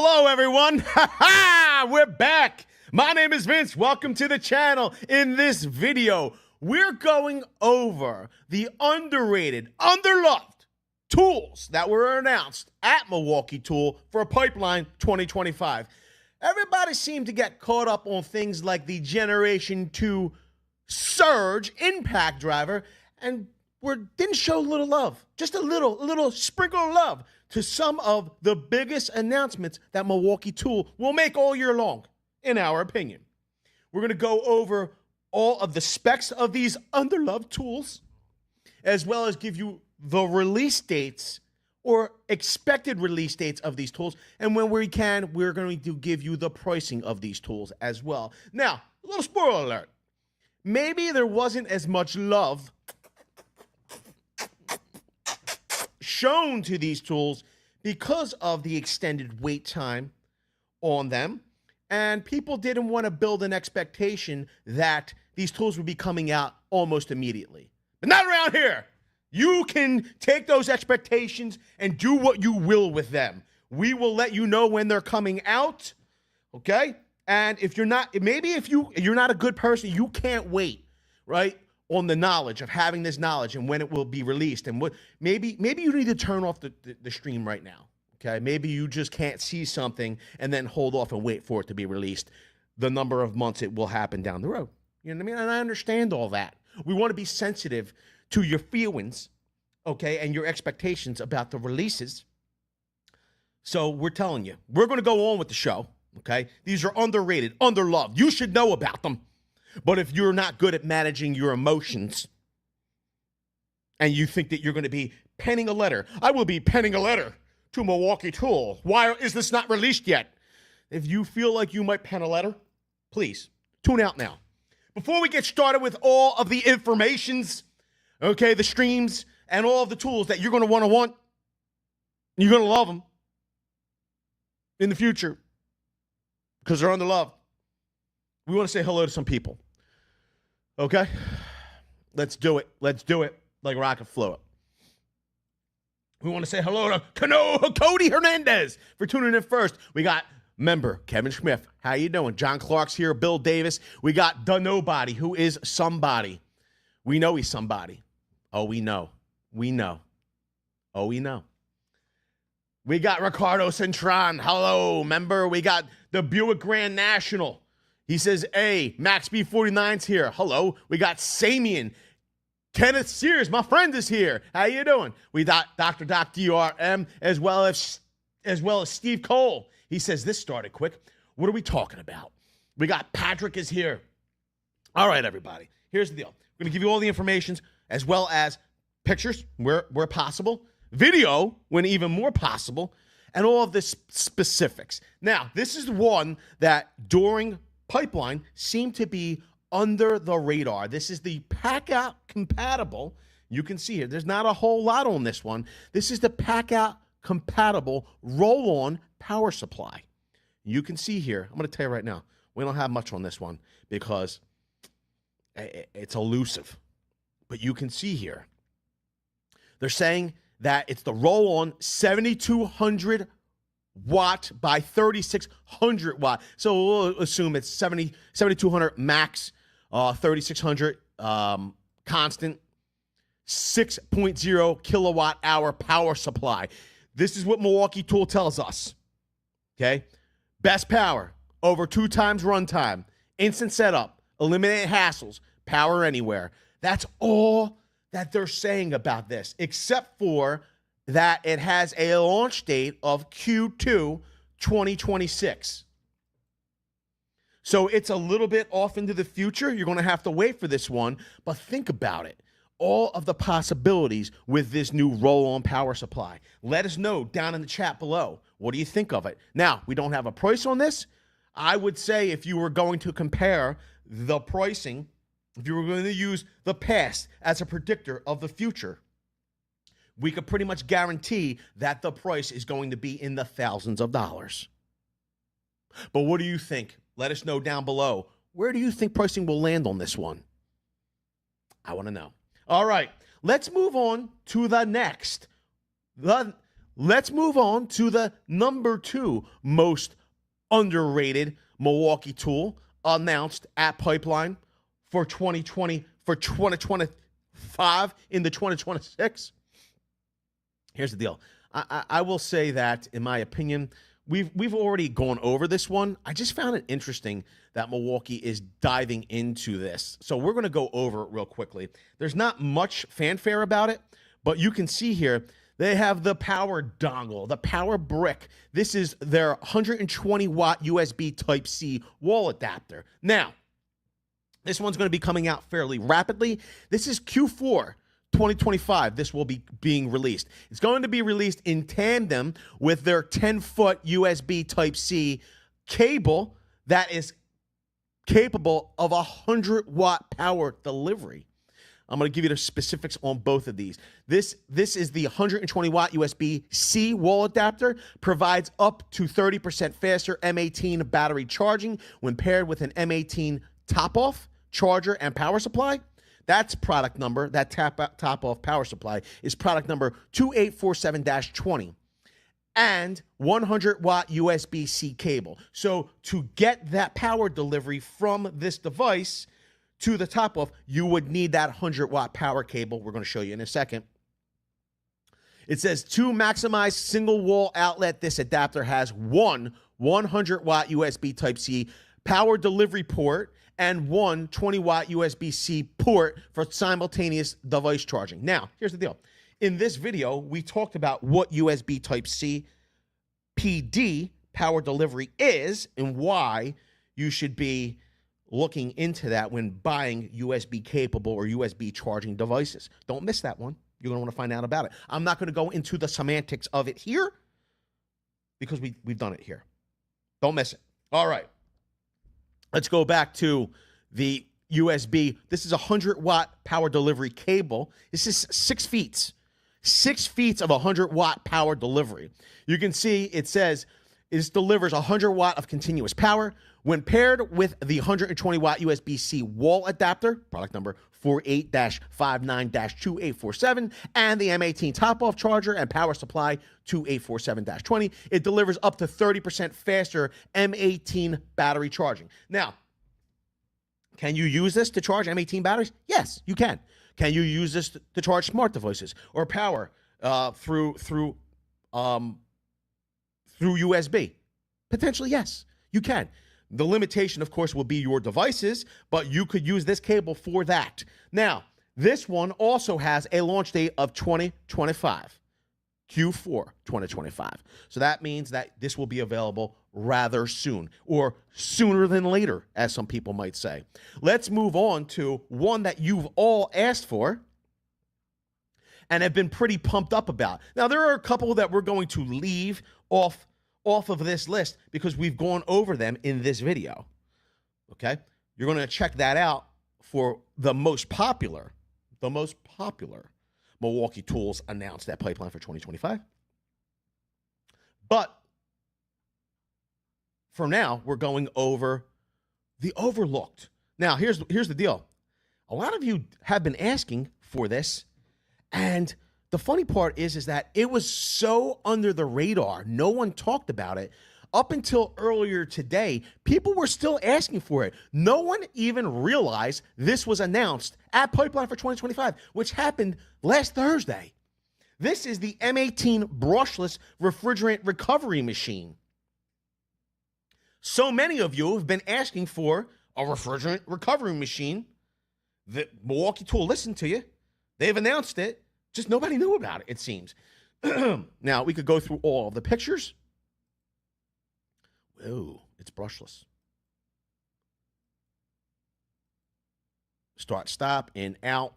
Hello, everyone. We're back. My name is Vince. Welcome to the channel. In this video, we're going over the underrated, underloved tools that were announced at Milwaukee Tool for Pipeline 2025. Everybody seemed to get caught up on things like the Generation 2 Surge Impact Driver and didn't show a little love, just a little sprinkle of love to some of the biggest announcements that Milwaukee Tool will make all year long, in our opinion. We're going to go over all of the specs of these underloved tools, as well as give you the release dates or expected release dates of these tools. And when we can, we're going to give you the pricing of these tools as well. Now, a little spoiler alert. Maybe there wasn't as much love shown to these tools because of the extended wait time on them, and people didn't want to build an expectation that these tools would be coming out almost immediately. But not around here. You can take those expectations and do what you will with them. We will let you know when they're coming out, okay? And if you're not, maybe if you're not a good person, you can't wait, right? On the knowledge of having this knowledge and when it will be released, and what maybe you need to turn off the stream right now. Okay, maybe you just can't see something and then hold off and wait for it to be released. The number of months it will happen down the road. You know what I mean? And I understand all that. We want to be sensitive to your feelings, okay, and your expectations about the releases. So we're telling you, we're going to go on with the show. Okay, these are underrated, underloved. You should know about them. But if you're not good at managing your emotions and you think that you're going to be penning a letter, I will be penning a letter to Milwaukee Tool. Why is this not released yet? If you feel like you might pen a letter, please tune out now. Before we get started with all of the informations, okay, the streams and all of the tools that you're going to want, you're going to love them in the future because they're underloved. We want to say hello to some people. Okay? Let's do it. Let's do it like rocket fluid. We want to say hello to Cody Hernandez for tuning in first. We got member Kevin Smith. How you doing? John Clark's here. Bill Davis. We got the Nobody, who is somebody. We know he's somebody. Oh, we know. We know. Oh, we know. We got Ricardo Centron. Hello, member. We got the Buick Grand National. He says, hey, Max B49's here. Hello. We got Samian. Kenneth Sears, my friend, is here. How you doing? We got Dr. Doc DRM as well as Steve Cole. He says, this started quick. What are we talking about? We got Patrick is here. All right, everybody. Here's the deal. We're going to give you all the information as well as pictures where possible, video when even more possible, and all of the specifics. Now, this is one that during Pipeline seemed to be under the radar. This is the pack-out compatible. You can see here, there's not a whole lot on this one. This is the pack-out compatible roll-on power supply. You can see here, I'm going to tell you right now, we don't have much on this one because it's elusive. But you can see here, they're saying that it's the roll-on 7,200 watt by 3,600 watt. So we'll assume it's 7,200 max, 3,600 constant, 6.0 kilowatt hour power supply. This is what Milwaukee Tool tells us. Okay, best power, over 2 times runtime, instant setup, eliminate hassles, power anywhere. That's all that they're saying about this, except for that it has a launch date of Q2 2026. So it's a little bit off into the future. You're going to have to wait for this one, but think about it. All of the possibilities with this new roll-on power supply. Let us know down in the chat below. What do you think of it? Now, we don't have a price on this. I would say if you were going to compare the pricing, if you were going to use the past as a predictor of the future, we could pretty much guarantee that the price is going to be in the thousands of dollars. But what do you think? Let us know down below. Where do you think pricing will land on this one? I want to know. All right, let's move on to the next. let's move on to the number 2 most underrated Milwaukee tool announced at Pipeline for 2025 into 2026. Here's the deal. I will say that, in my opinion, we've already gone over this one. I just found it interesting that Milwaukee is diving into this. So we're going to go over it real quickly. There's not much fanfare about it, but you can see here they have the power dongle, the power brick. This is their 120-watt USB Type-C wall adapter. Now, this one's going to be coming out fairly rapidly. This is Q4 2025. This will be being released. It's going to be released in tandem with their 10-foot USB Type-C cable that is capable of 100-watt power delivery. I'm going to give you the specifics on both of these. This is the 120-watt USB-C wall adapter, provides up to 30% faster M18 battery charging when paired with an M18 top-off charger and power supply. That's product number, that top-off power supply is product number 2847-20. And 100-watt USB-C cable. So to get that power delivery from this device to the top off, you would need that 100-watt power cable. We're going to show you in a second. It says to maximize single wall outlet, this adapter has one 100-watt USB Type-C power delivery port and one 20-watt USB-C port for simultaneous device charging. Now, here's the deal. In this video, we talked about what USB Type-C PD power delivery is and why you should be looking into that when buying USB capable or USB charging devices. Don't miss that one. You're going to want to find out about it. I'm not going to go into the semantics of it here because we've done it here. Don't miss it. All right. Let's go back to the USB. This is a 100-watt power delivery cable. This is 6 feet. 6 feet of 100-watt power delivery. You can see it says this delivers 100 watt of continuous power when paired with the 120-watt USB-C wall adapter, product number 48-59-2847, and the M18 top-off charger and power supply 2847-20. It delivers up to 30% faster M18 battery charging. Now, can you use this to charge M18 batteries? Yes, you can. Can you use this to charge smart devices or power through USB? Potentially, yes, you can. The limitation, of course, will be your devices, but you could use this cable for that. Now, this one also has a launch date of 2025, Q4 2025. So that means that this will be available rather soon, or sooner than later, as some people might say. Let's move on to one that you've all asked for and have been pretty pumped up about. Now, there are a couple that we're going to leave off of this list because we've gone over them in this video. Okay? You're going to check that out for the most popular Milwaukee Tools announced at Pipeline for 2025. But for now, we're going over the overlooked. Now, here's the deal. A lot of you have been asking for this, and the funny part is that it was so under the radar. No one talked about it. Up until earlier today, people were still asking for it. No one even realized this was announced at Pipeline for 2025, which happened last Thursday. This is the M18 Brushless Refrigerant Recovery Machine. So many of you have been asking for a refrigerant recovery machine. The Milwaukee Tool listened to you. They've announced it. Just nobody knew about it, it seems. Now, we could go through all of the pictures. Whoa, it's brushless. Start, stop, in, out.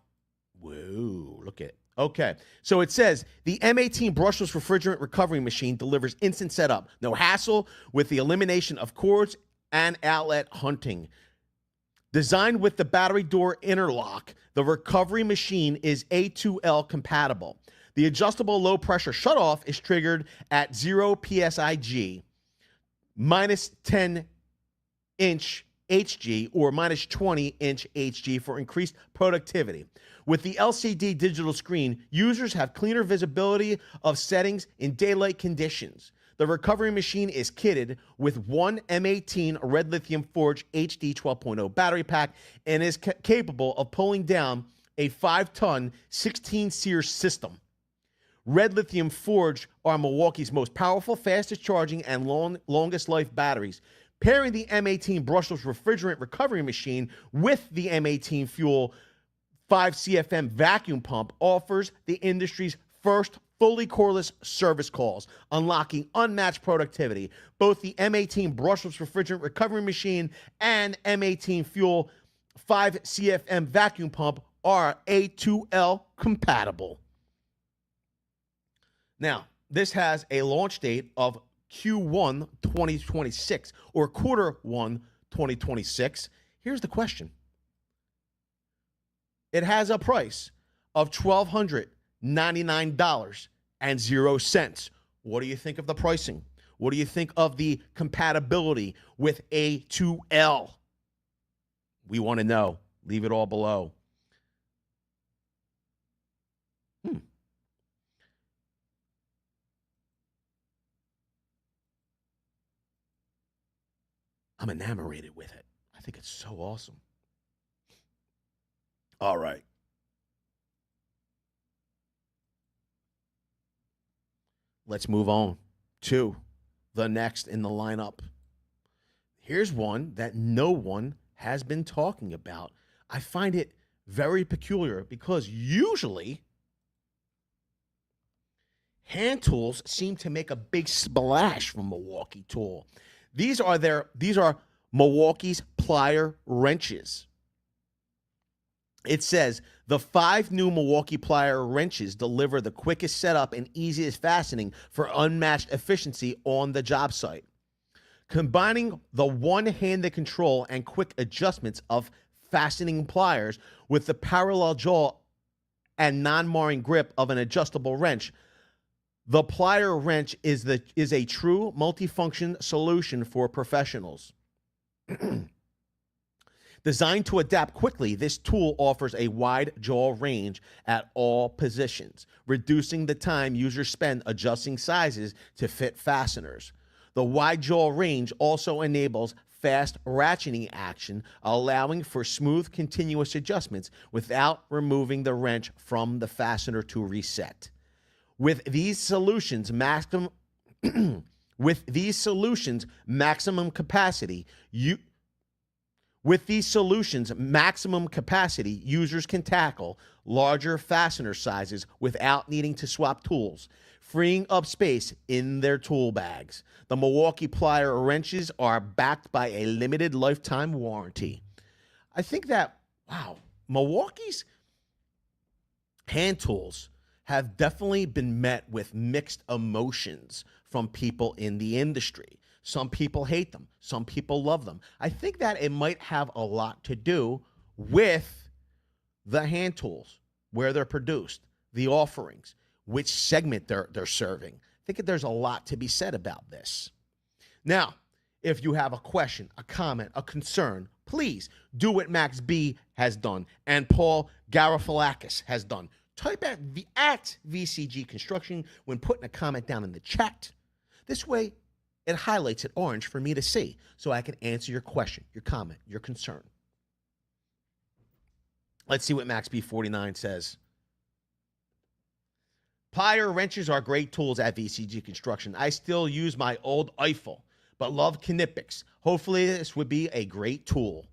Whoa, look at it. Okay, so it says the M18 Brushless Refrigerant Recovery Machine delivers instant setup. No hassle with the elimination of cords and outlet hunting. Designed with the battery door interlock, the recovery machine is A2L compatible. The adjustable low pressure shutoff is triggered at 0 PSIG, minus 10 inch HG or minus 20 inch HG for increased productivity. With the LCD digital screen, users have cleaner visibility of settings in daylight conditions. The recovery machine is kitted with one M18 red lithium forged HD 12.0 battery pack and is capable of pulling down a 5-ton 16-seer system. Red lithium forged are Milwaukee's most powerful, fastest charging, and longest life batteries. Pairing the M18 brushless refrigerant recovery machine with the M18 fuel 5 CFM vacuum pump offers the industry's first fully cordless service calls, unlocking unmatched productivity. Both the M18 brushless refrigerant recovery machine and M18 fuel 5 CFM vacuum pump are A2L compatible. Now, this has a launch date of Q1 2026 or Q1 2026. Here's the question. It has a price of $1,299.00. What do you think of the pricing? What do you think of the compatibility with A2L? We want to know. Leave it all below. I'm enamored with it. I think it's so awesome. All right. Let's move on to the next in the lineup. Here's one that no one has been talking about. I find it very peculiar because usually hand tools seem to make a big splash from Milwaukee Tool. These are Milwaukee's plier wrenches. It says the 5 new Milwaukee plier wrenches deliver the quickest setup and easiest fastening for unmatched efficiency on the job site. Combining the one-handed control and quick adjustments of fastening pliers with the parallel jaw and non-marring grip of an adjustable wrench, the plier wrench is a true multifunction solution for professionals. Designed to adapt quickly, this tool offers a wide jaw range at all positions, reducing the time users spend adjusting sizes to fit fasteners. The wide jaw range also enables fast ratcheting action, allowing for smooth, continuous adjustments without removing the wrench from the fastener to reset. With these solutions, maximum capacity, users can tackle larger fastener sizes without needing to swap tools, freeing up space in their tool bags. The Milwaukee plier wrenches are backed by a limited lifetime warranty. I think that, wow, Milwaukee's hand tools have definitely been met with mixed emotions from people in the industry. Some people hate them. Some people love them. I think that it might have a lot to do with the hand tools, where they're produced, the offerings, which segment they're serving. I think that there's a lot to be said about this. Now, if you have a question, a comment, a concern, please do what Max B has done and Paul Garofalakis has done. Type at VCG Construction when putting a comment down in the chat. This way, it highlights it orange for me to see so I can answer your question, your comment, your concern. Let's see what Max B49 says. Plier wrenches are great tools at VCG Construction. I still use my old Eiffel, but love Knipex. Hopefully, this would be a great tool.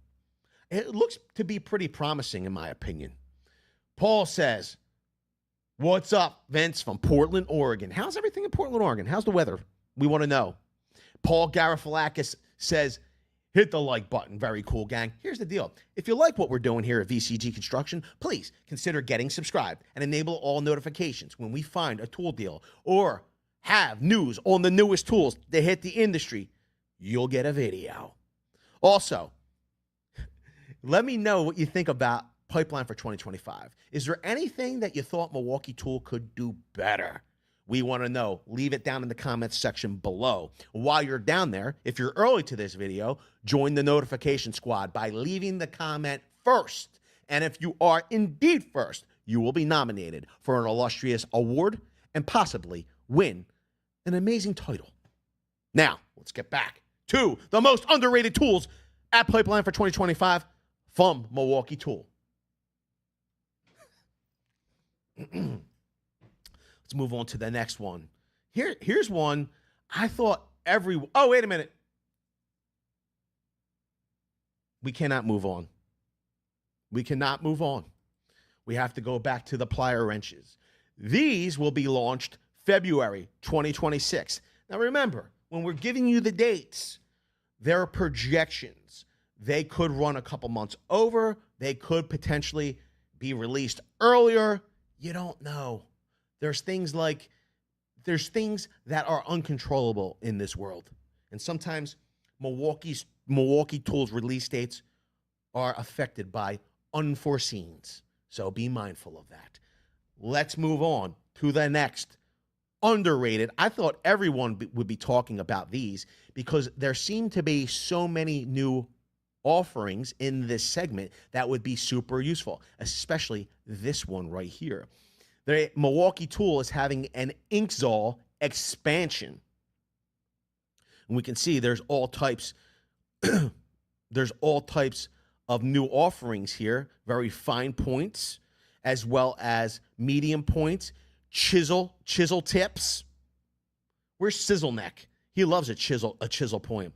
It looks to be pretty promising, in my opinion. Paul says, what's up, Vince from Portland, Oregon? How's everything in Portland, Oregon? How's the weather? We want to know. Paul Garofalakis says, hit the like button. Very cool, gang. Here's the deal. If you like what we're doing here at VCG Construction, please consider getting subscribed and enable all notifications when we find a tool deal or have news on the newest tools that hit the industry. You'll get a video. Also, let me know what you think about pipeline for 2025. Is there anything that you thought Milwaukee Tool could do better? We want to know. Leave it down in the comments section below. While you're down there, if you're early to this video, join the notification squad by leaving the comment first And if you are indeed first, you will be nominated for an illustrious award and possibly win an amazing title. Now, let's get back to the most underrated tools at Pipeline for 2025 from Milwaukee Tool. Let's move on to the next one. Here's one I thought oh, wait a minute. We cannot move on. We cannot move on. We have to go back to the plier wrenches. These will be launched February 2026. Now remember, when we're giving you the dates, there are projections. They could run a couple months over. They could potentially be released earlier. You don't know. There's things that are uncontrollable in this world. And sometimes Milwaukee Tools release dates are affected by unforeseens. So be mindful of that. Let's move on to the next underrated. I thought everyone would be talking about these because there seem to be so many new offerings in this segment that would be super useful, especially this one right here. The Milwaukee Tool is having an Inksaw Expansion. And we can see there's all types of new offerings here, very fine points, as well as medium points, chisel tips. Where's Sizzle Neck? He loves a chisel point.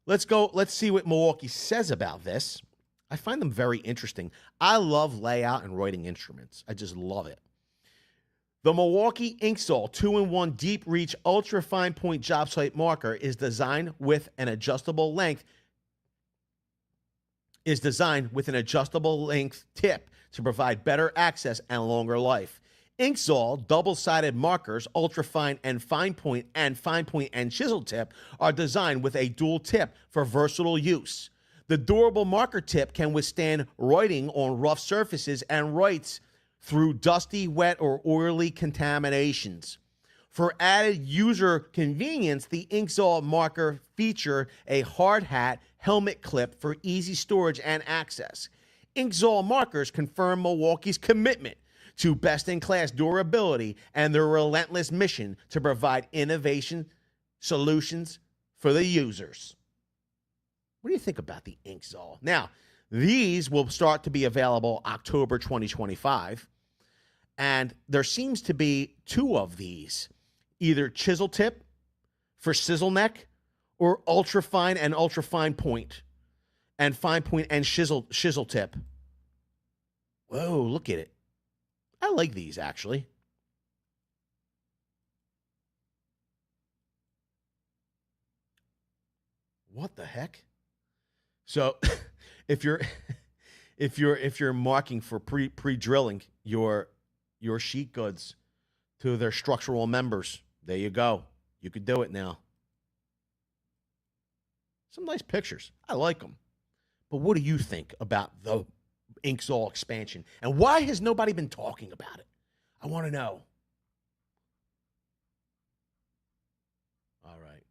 Let's see what Milwaukee says about this. I find them very interesting. I love layout and writing instruments. I just love it. The Milwaukee Inksaw 2-in-1 Deep Reach Ultra Fine Point Job Site Marker is designed with an adjustable length tip to provide better access and longer life. Inksaw double-sided markers, ultra-fine and fine point and chisel tip are designed with a dual tip for versatile use. The durable marker tip can withstand writing on rough surfaces and writes through dusty, wet, or oily contaminations. For added user convenience, the Inksaw marker feature a hard hat helmet clip for easy storage and access. Inksaw markers confirm Milwaukee's commitment to best-in-class durability and their relentless mission to provide innovation solutions for the users. What do you think about the Inksaw? Now, these will start to be available October 2025, and there seems to be two of these, either chisel tip for sizzle neck or ultra fine and point and chisel tip. Whoa, look at it. I like these, actually. What the heck? So, if you're marking for pre-drilling your sheet goods to their structural members, there you go. You could do it now. Some nice pictures. I like them. But what do you think about the Inksaw Expansion? And why has nobody been talking about it? I want to know. All right.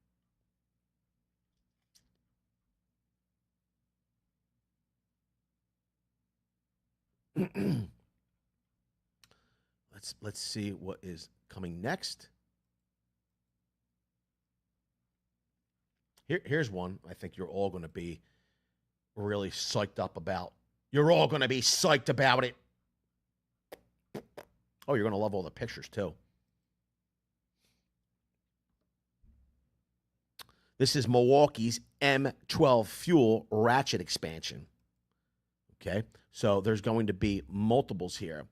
Let's see what is coming next. Here's one I think you're all going to be really psyched up about. You're all going to be psyched about it. Oh, you're going to love all the pictures, too. This is Milwaukee's M12 Fuel Ratchet Expansion. Okay, so there's going to be multiples here.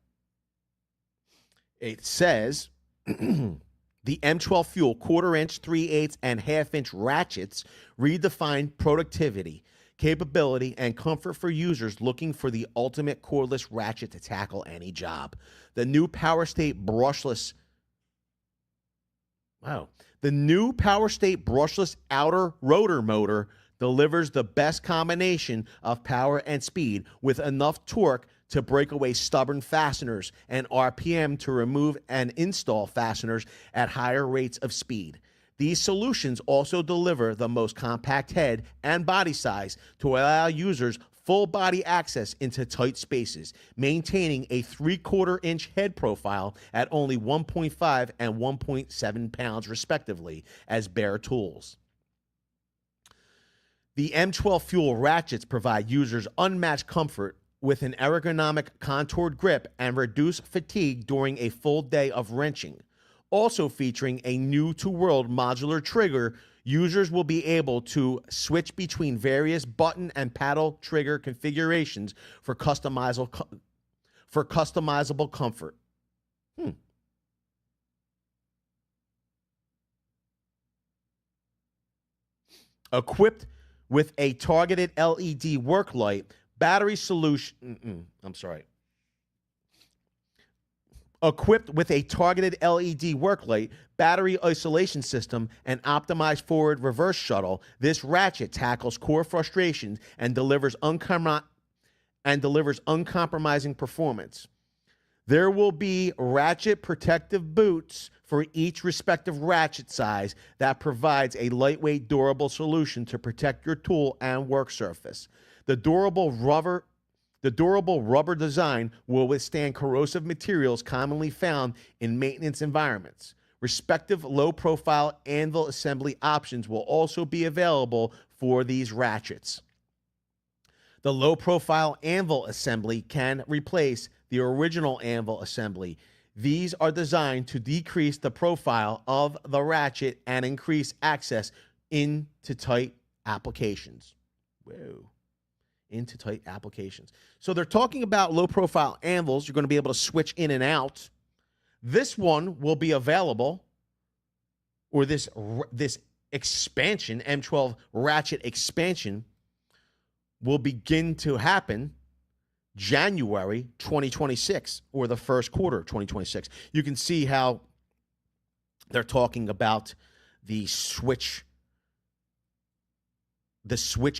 It says the M12 Fuel 1/4-inch, 3/8, and 1/2-inch ratchets redefine productivity, capability, and comfort for users looking for the ultimate cordless ratchet to tackle any job. The new Power State brushless outer rotor motor delivers the best combination of power and speed with enough torque to break away stubborn fasteners and RPM to remove and install fasteners at higher rates of speed. These solutions also deliver the most compact head and body size to allow users full body access into tight spaces, maintaining a 3/4 inch head profile at only 1.5 and 1.7 pounds respectively as bare tools. The M12 fuel ratchets provide users unmatched comfort with an ergonomic contoured grip and reduce fatigue during a full day of wrenching. Also featuring a new-to-world modular trigger, users will be able to switch between various button and paddle trigger configurations for customizable comfort. Equipped with a targeted LED work light, battery solution. Equipped with a targeted LED work light, battery isolation system, and optimized forward reverse shuttle, this ratchet tackles core frustrations and delivers uncompromising performance. There will be ratchet protective boots for each respective ratchet size that provides a lightweight, durable solution to protect your tool and work surface. The durable rubber design will withstand corrosive materials commonly found in maintenance environments. Respective low-profile anvil assembly options will also be available for these ratchets. The low-profile anvil assembly can replace the original anvil assembly. These are designed to decrease the profile of the ratchet and increase access into tight applications. Whoa. Into tight applications. So they're talking about low-profile anvils. You're going to be able to switch in and out. This one will be available, or this expansion, M12 Ratchet Expansion, will begin to happen January 2026, or the first quarter of 2026. You can see how they're talking about the switch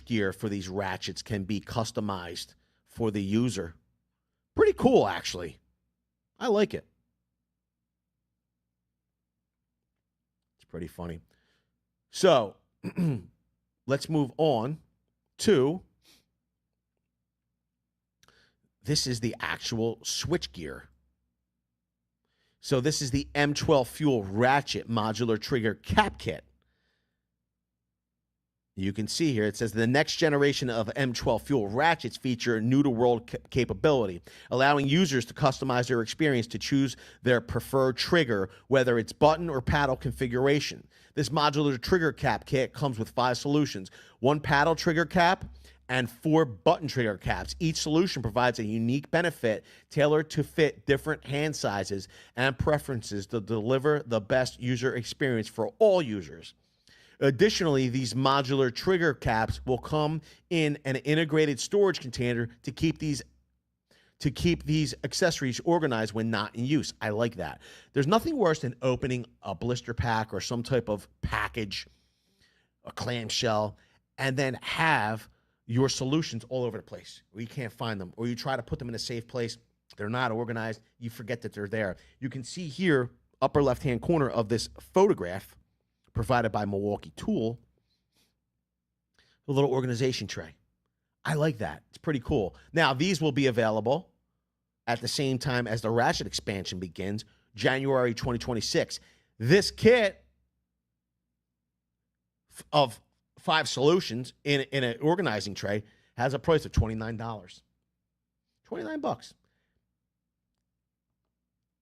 gear for these ratchets can be customized for the user. Pretty cool, actually. I like it. It's pretty funny. So let's move on to, this is the actual switch gear. So this is the M12 Fuel Ratchet Modular Trigger Cap Kit. You can see here, it says the next generation of M12 Fuel ratchets feature new-to-world capability, allowing users to customize their experience to choose their preferred trigger, whether it's button or paddle configuration. This modular trigger cap kit comes with 5 solutions, 1 paddle trigger cap and 4 button trigger caps. Each solution provides a unique benefit tailored to fit different hand sizes and preferences to deliver the best user experience for all users. Additionally, these modular trigger caps will come in an integrated storage container to keep these accessories organized when not in use. I like that. There's nothing worse than opening a blister pack or some type of package, a clamshell, and then have your solutions all over the place where you can't find them, or you try to put them in a safe place. They're not organized. You forget that they're there. You can see here, upper left-hand corner of this photograph, provided by Milwaukee Tool, a little organization tray. I like that. It's pretty cool. Now, these will be available at the same time as the Ratchet Expansion begins, January 2026. This kit of 5 solutions in an organizing tray has a price of $29. $29.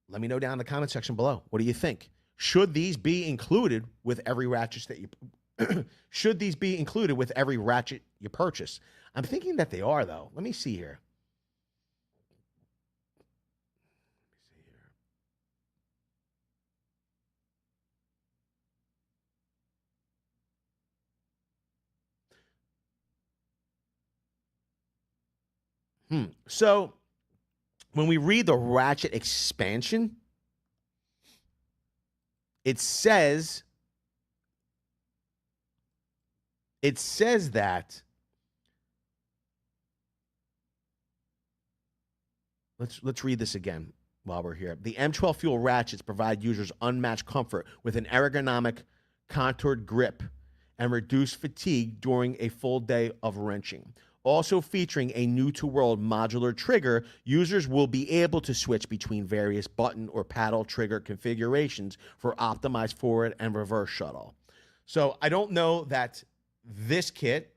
Let me know down in the comment section below. What do you think? Should these be included with every ratchet that you should these be included with every ratchet you purchase? I'm thinking that they are, though. Let me see here. So when we read the Ratchet Expansion, it says that, let's read this again while we're here. The M12 Fuel ratchets provide users unmatched comfort with an ergonomic contoured grip and reduce fatigue during a full day of wrenching. Also featuring a new-to-world modular trigger, users will be able to switch between various button or paddle trigger configurations for optimized forward and reverse shuttle. So I don't know that this kit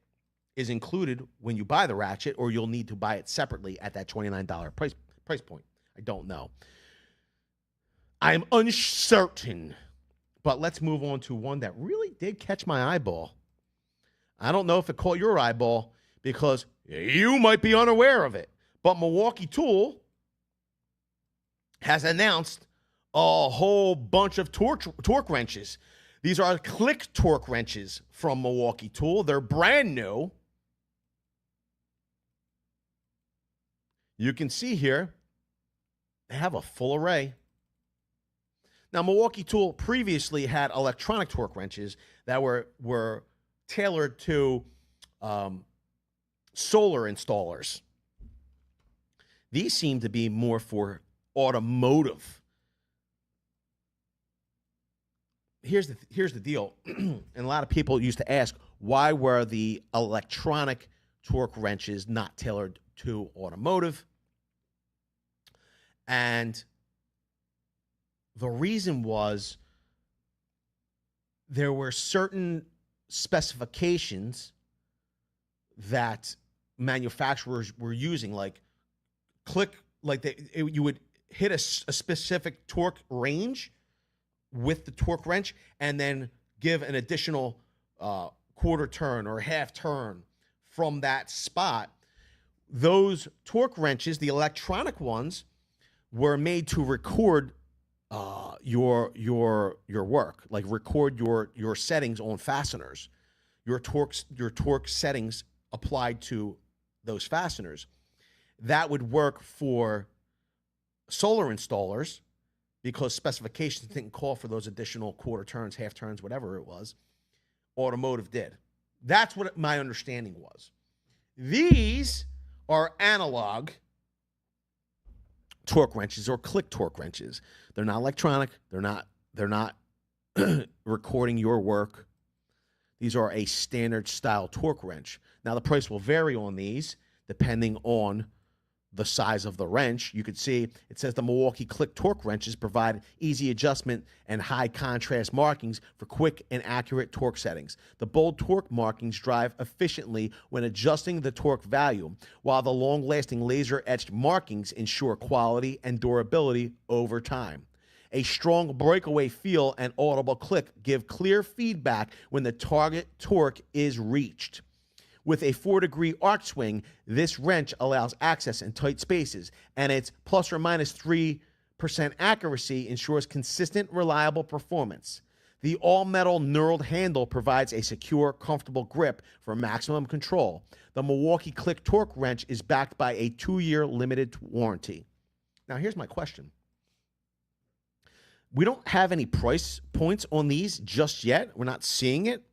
is included when you buy the Ratchet, or you'll need to buy it separately at that $29 price point. I don't know. I'm uncertain. But let's move on to one that really did catch my eyeball. I don't know if it caught your eyeball because you might be unaware of it. But Milwaukee Tool has announced a whole bunch of torque wrenches. These are click torque wrenches from Milwaukee Tool. They're brand new. You can see here, they have a full array. Now, Milwaukee Tool previously had electronic torque wrenches that were tailored to solar installers. These seem to be more for automotive. Here's the deal. And a lot of people used to ask, why were the electronic torque wrenches not tailored to automotive? And the reason was there were certain specifications that manufacturers were using, like you would hit a specific torque range with the torque wrench and then give an additional quarter turn or half turn from that spot. Those torque wrenches, the electronic ones, were made to record your work, like record your settings on fasteners, your torque settings applied to those fasteners. That would work for solar installers because specifications didn't call for those additional quarter turns, half turns, whatever it was. Automotive did. That's what my understanding was. These are analog torque wrenches or click torque wrenches. They're not electronic. They're not recording your work. These are a standard style torque wrench. Now the price will vary on these depending on the size of the wrench. You could see it says the Milwaukee click torque wrenches provide easy adjustment and high contrast markings for quick and accurate torque settings. The bold torque markings drive efficiently when adjusting the torque value, while the long-lasting laser-etched markings ensure quality and durability over time. A strong breakaway feel and audible click give clear feedback when the target torque is reached. With a 4-degree arc swing, this wrench allows access in tight spaces, and its plus or minus 3% accuracy ensures consistent, reliable performance. The all-metal knurled handle provides a secure, comfortable grip for maximum control. The Milwaukee Click Torque Wrench is backed by a 2-year limited warranty. Now, here's my question. We don't have any price points on these just yet. We're not seeing it.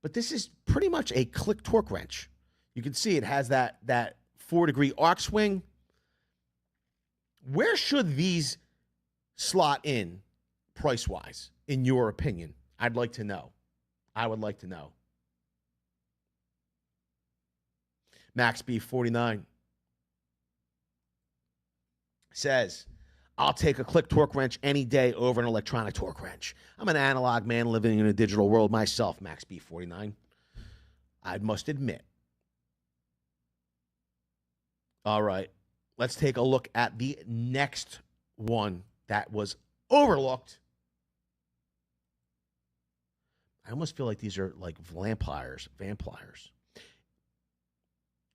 But this is pretty much a click torque wrench. You can see it has that 4-degree arc swing. Where should these slot in price-wise, in your opinion? I'd like to know. I would like to know. Max B49 says, I'll take a click torque wrench any day over an electronic torque wrench. I'm an analog man living in a digital world myself, Max B49. I must admit. All right, let's take a look at the next one that was overlooked. I almost feel like these are like vampires.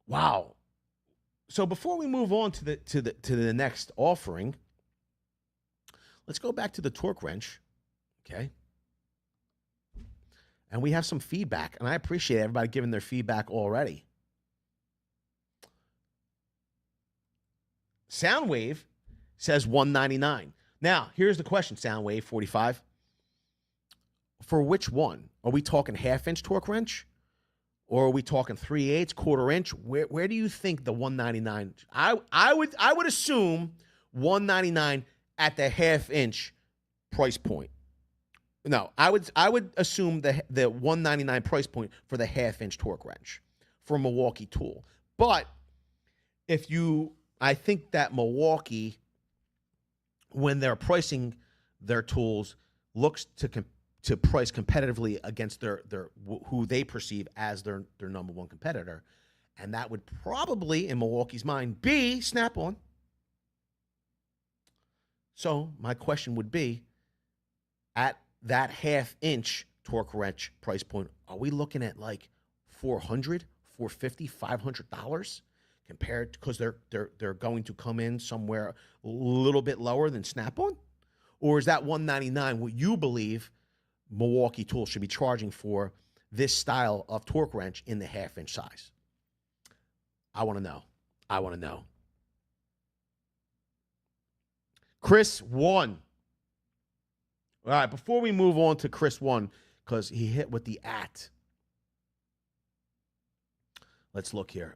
Wow. So before we move on to the next offering, let's go back to the torque wrench, okay? And we have some feedback, and I appreciate everybody giving their feedback already. Soundwave says $199. Now, here's the question, Soundwave 45. For which one? Are we talking half-inch torque wrench? Or are we talking 3/8, quarter-inch? Where do you think the $199? I would assume $199 at the half-inch price point. No, I would assume the $199 price point for the half-inch torque wrench for Milwaukee Tool. But I think that Milwaukee, when they're pricing their tools, looks to price competitively against their who they perceive as their number one competitor, and that would probably, in Milwaukee's mind, be Snap-on. So my question would be, at that half-inch torque wrench price point, are we looking at like $400, $450, $500 compared, because they're going to come in somewhere a little bit lower than Snap-on? Or is that $199 what you believe Milwaukee Tools should be charging for this style of torque wrench in the half-inch size? I want to know. Chris 1. All right, before we move on to Chris 1, because he hit with the @ let's look here.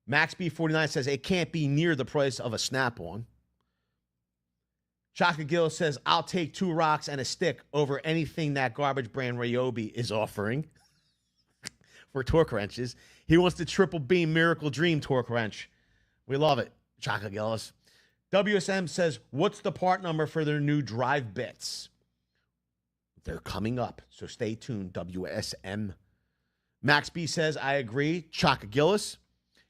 Max B49 says it can't be near the price of a Snap-on. Chaka Gill says, I'll take 2 rocks and a stick over anything that garbage brand Ryobi is offering for torque wrenches. He wants the triple beam Miracle Dream torque wrench. We love it, Chaka Gillis. WSM says, what's the part number for their new drive bits? They're coming up, so stay tuned, WSM. Max B says, I agree, Chaka Gillis.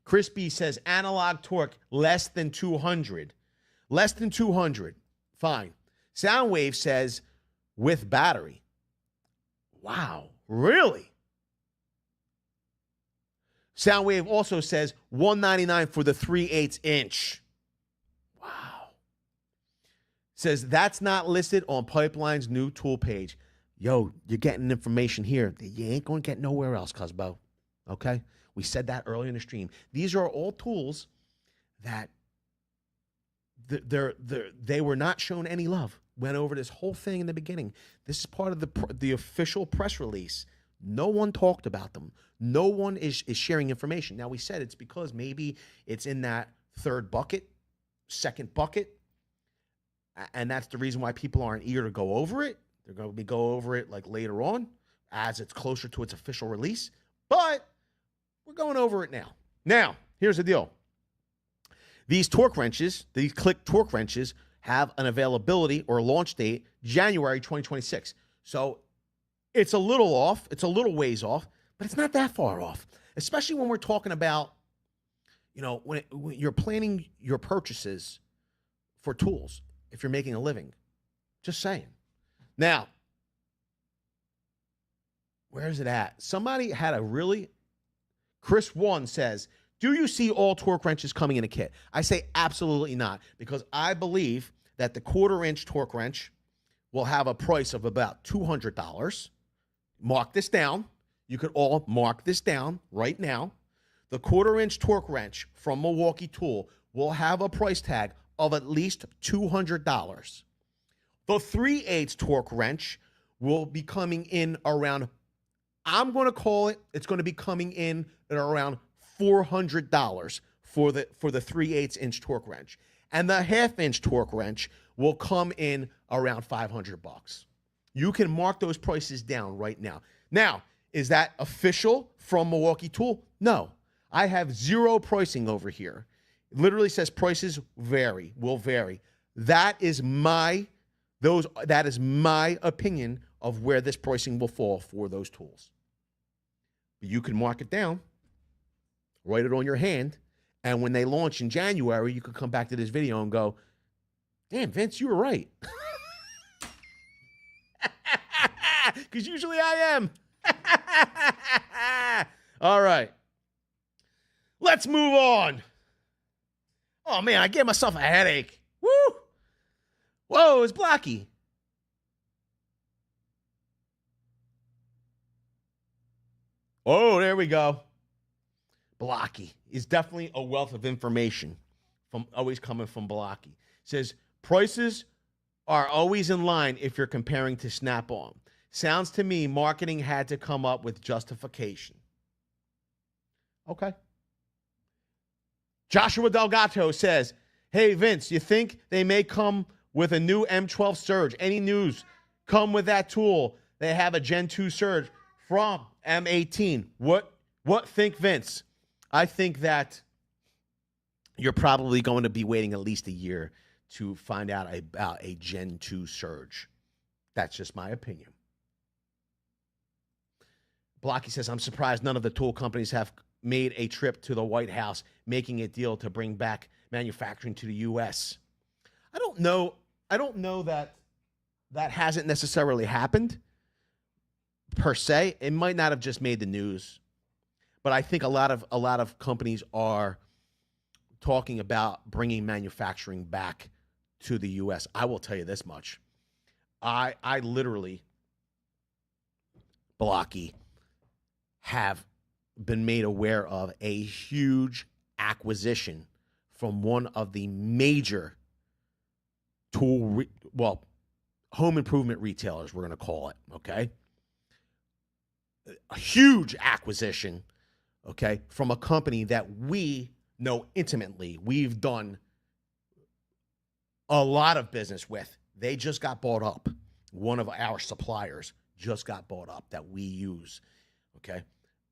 Chris B says, analog torque less than 200. Less than 200. Fine. Soundwave says, with battery. Wow, really? Soundwave also says $199 for the 3/8 inch. Wow. Says that's not listed on Pipeline's new tool page. Yo, you're getting information here that you ain't going to get nowhere else, Cusbo. Okay? We said that earlier in the stream. These are all tools that they were not shown any love. Went over this whole thing in the beginning. This is part of the official press release. No one talked about them. No one is sharing information. Now, we said it's because maybe it's in that third bucket, second bucket, and that's the reason why people aren't eager to go over it. They're going to go over it like later on as it's closer to its official release. But we're going over it now. Now, here's the deal. These torque wrenches, these click torque wrenches, have an availability or launch date January 2026. So it's a little off. It's a little ways off, but it's not that far off, especially when we're talking about, when you're planning your purchases for tools, if you're making a living. Just saying. Now, where is it at? Somebody had Chris 1 says, do you see all torque wrenches coming in a kit? I say absolutely not, because I believe that the 1/4 inch torque wrench will have a price of about $200. Mark this down. You could all mark this down right now. The 1/4 inch torque wrench from Milwaukee Tool will have a price tag of at least $200. The 3/8 torque wrench will be coming in around, I'm going to call it, it's going to be coming in at around $400 for the 3/8 inch torque wrench. And the 1/2 inch torque wrench will come in around $500. You can mark those prices down right now. Now, is that official from Milwaukee Tool? No. I have zero pricing over here. It literally says prices will vary. That is my opinion of where this pricing will fall for those tools. But you can mark it down, write it on your hand, and when they launch in January, you could come back to this video and go, damn, Vince, you were right. Because usually I am. All right. Let's move on. Oh, man, I gave myself a headache. Woo! Whoa, it's Blocky. Oh, there we go. Blocky is definitely a wealth of information always coming from Blocky. Says, prices are always in line if you're comparing to Snap-on. Sounds to me marketing had to come up with justification. Okay. Joshua Delgato says, hey, Vince, you think they may come with a new M12 Surge? Any news come with that tool? They have a Gen 2 Surge from M18. What What think Vince? I think that you're probably going to be waiting at least a year to find out about a Gen 2 surge. That's just my opinion. Blocky says, I'm surprised none of the tool companies have made a trip to the White House making a deal to bring back manufacturing to the U.S. I don't know that that hasn't necessarily happened per se. It might not have just made the news, but I think a lot of companies are talking about bringing manufacturing back to the U.S. I will tell you this much. I literally, Blocky, have been made aware of a huge acquisition from one of the major home improvement retailers, we're going to call it, okay? A huge acquisition, okay, from a company that we know intimately. We've done a lot of business with. They just got bought up. One of our suppliers just got bought up that we use, okay?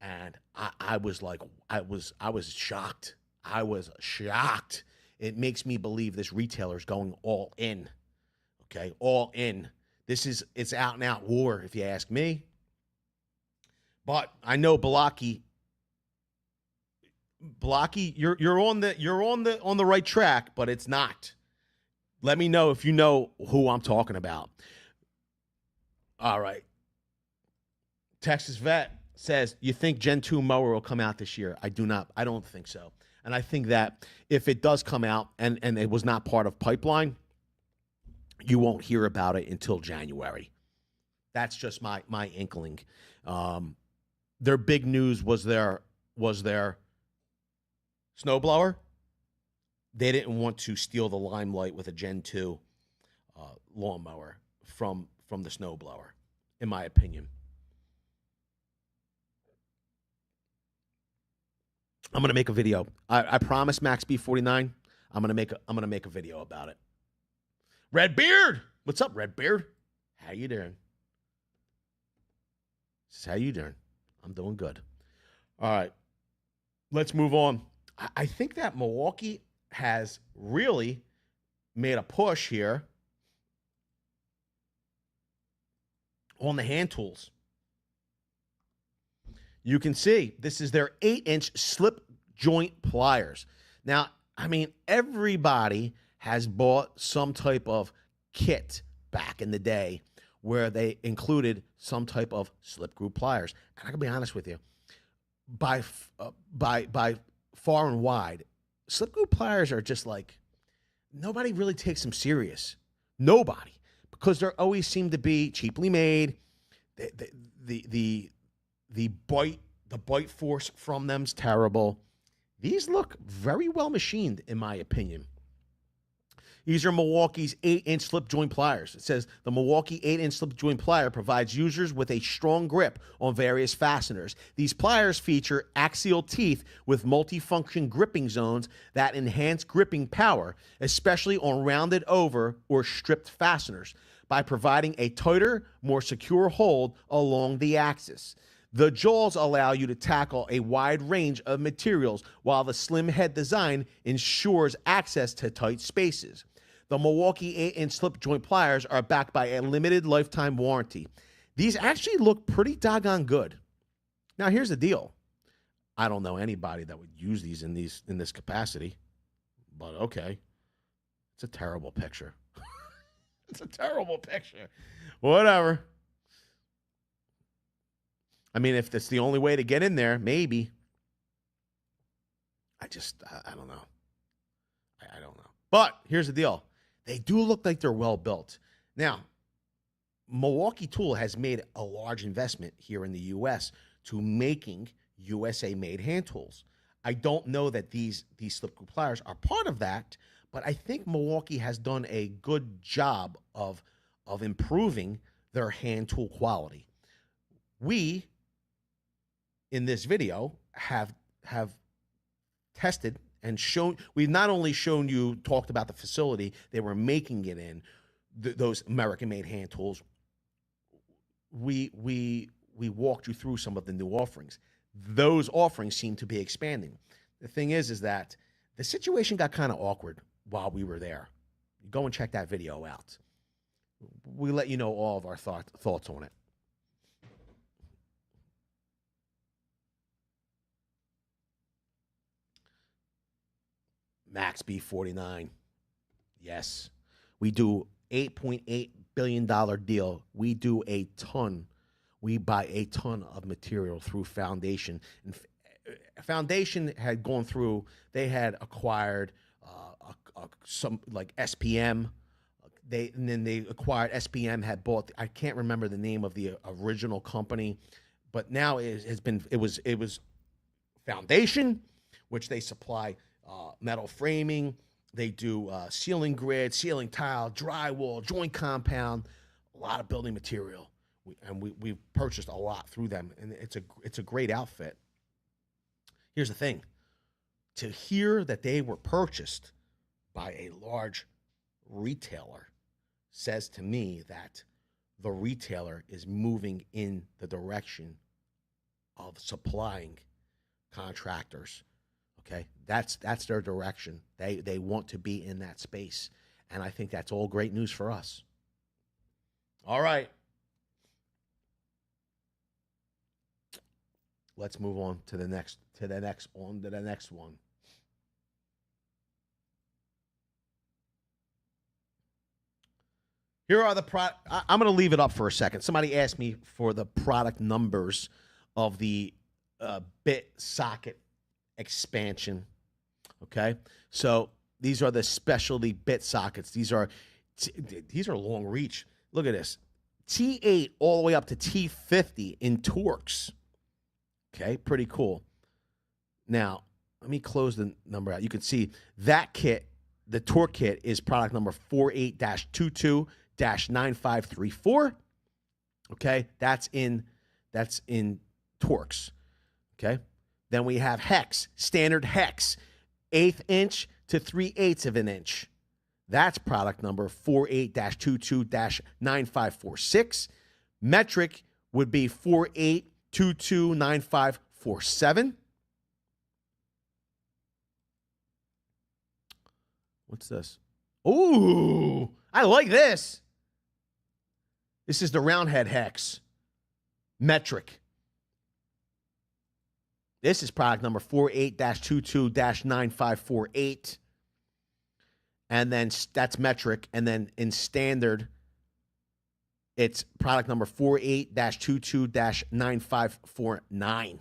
And I was like, I was shocked. I was shocked. It makes me believe this retailer is going all in, okay? All in. It's out and out war, if you ask me. But I know Blocky, you're on the right track, but it's not. Let me know if you know who I'm talking about. All right. Texas Vet says, you think Gen 2 mower will come out this year? I do not. I don't think so. And I think that if it does come out and it was not part of pipeline, you won't hear about it until January. That's just my inkling. Their big news was their snowblower. They didn't want to steal the limelight with a Gen 2 lawnmower from the snowblower, in my opinion. I'm gonna make a video. I promise, Max B49. I'm gonna make a video about it. Redbeard, what's up, Redbeard? How you doing? How you doing? I'm doing good. All right, let's move on. I think that Milwaukee has really made a push here on the hand tools. You can see this is their 8-inch slip joint pliers. Now, I mean, everybody has bought some type of kit back in the day where they included some type of slip groove pliers. And I can be honest with you, by far and wide, slip groove pliers are just like, nobody really takes them serious. Nobody, because they always seem to be cheaply made. The bite force from them's terrible. These look very well machined, in my opinion. These are Milwaukee's 8-inch slip joint pliers. It says the Milwaukee 8-inch slip joint plier provides users with a strong grip on various fasteners. These pliers feature axial teeth with multifunction gripping zones that enhance gripping power, especially on rounded over or stripped fasteners, by providing a tighter, more secure hold along the axis. The jaws allow you to tackle a wide range of materials, while the slim head design ensures access to tight spaces. The Milwaukee 8-inch slip joint pliers are backed by a limited lifetime warranty. These actually look pretty doggone good. Now, here's the deal. I don't know anybody that would use these in this capacity, but okay. It's a terrible picture. It's a terrible picture. Whatever. I mean, if that's the only way to get in there, maybe. I don't know. I don't know. But here's the deal. They do look like they're well built. Now, Milwaukee Tool has made a large investment here in the U.S. to making USA-made hand tools. I don't know that these slip groove pliers are part of that, but I think Milwaukee has done a good job of improving their hand tool quality. We, in this video, have tested and shown. We've not only talked about the facility they were making it in, those American-made hand tools. We walked you through some of the new offerings. those offerings seem to be expanding. The thing is that the situation got kind of awkward while we were there. Go and check that video out. We let you know all of our thoughts on it. Max B49. Yes. We do $8.8 billion deal. We do a ton. We buy a ton of material through Foundation. And Foundation had gone through, they had acquired some like SPM. And then they acquired SPM, had bought, I can't remember the name of the original company, but now it was Foundation, which they supply metal framing. They do ceiling grid, ceiling tile, drywall, joint compound, a lot of building material. We've purchased a lot through them, and it's a great outfit. Here's the thing. To hear that they were purchased by a large retailer says to me that the retailer is moving in the direction of supplying contractors. Okay, that's their direction. They want to be in that space, and I think that's all great news for us. All right, let's move on to the next one. Here are the I'm going to leave it up for a second. Somebody asked me for the product numbers of the bit socket expansion. Okay, so these are the specialty bit sockets. These are long reach. Look at this, T8 all the way up to T50 in Torx. Okay, pretty cool. Now let me close the number out. You can see that kit, the Torque kit, is product number 48-22-9534. Okay, that's in Torx. Okay. Then we have hex, standard hex, 1/8 inch to 3/8 of an inch. That's product number 48-22-9546. Metric would be 48-22-9547. What's this? Ooh, I like this. This is the round head hex. Metric. This is product number 48-22-9548. And then that's metric. And then in standard, it's product number 48-22-9549.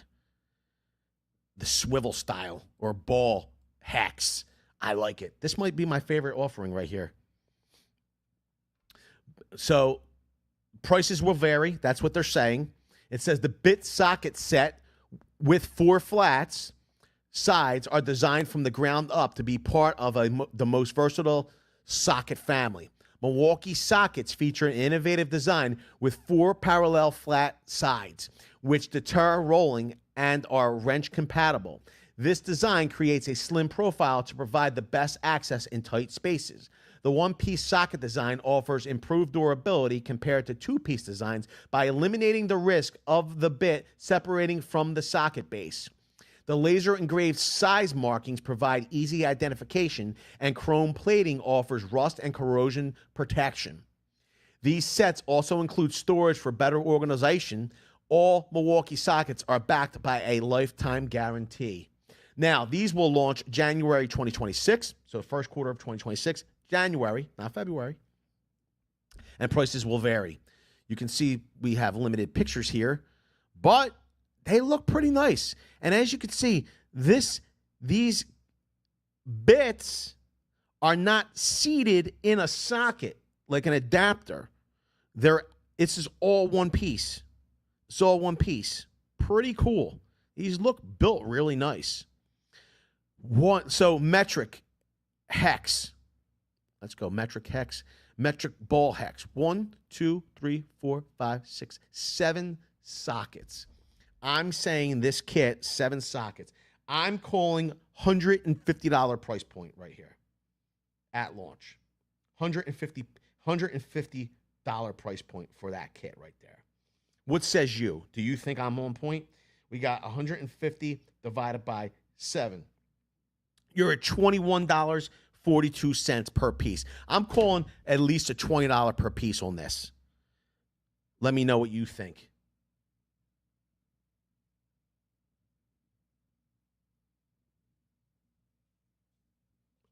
The swivel style or ball hex. I like it. This might be my favorite offering right here. So prices will vary. That's what they're saying. It says the bit socket set with 4 flats sides are designed from the ground up to be part of the most versatile socket family. Milwaukee sockets feature an innovative design with 4 parallel flat sides, which deter rolling and are wrench compatible. This design creates a slim profile to provide the best access in tight spaces. The one-piece socket design offers improved durability compared to 2-piece designs by eliminating the risk of the bit separating from the socket base. The laser-engraved size markings provide easy identification, and chrome plating offers rust and corrosion protection. These sets also include storage for better organization. All Milwaukee sockets are backed by a lifetime guarantee. Now, these will launch January 2026, so first quarter of 2026. January, not February. And prices will vary. You can see we have limited pictures here, but they look pretty nice. And as you can see, these bits are not seated in a socket like an adapter. This is all one piece. It's all one piece. Pretty cool. These look built really nice. So metric hex. Let's go. Metric hex. Metric ball hex. 1, 2, 3, 4, 5, 6, 7 sockets. I'm saying this kit, 7 sockets. I'm calling $150 price point right here at launch. $150 price point for that kit right there. What says you? Do you think I'm on point? We got 150 divided by 7. You're at $21.42 per piece. I'm calling at least a $20 per piece on this. Let me know what you think.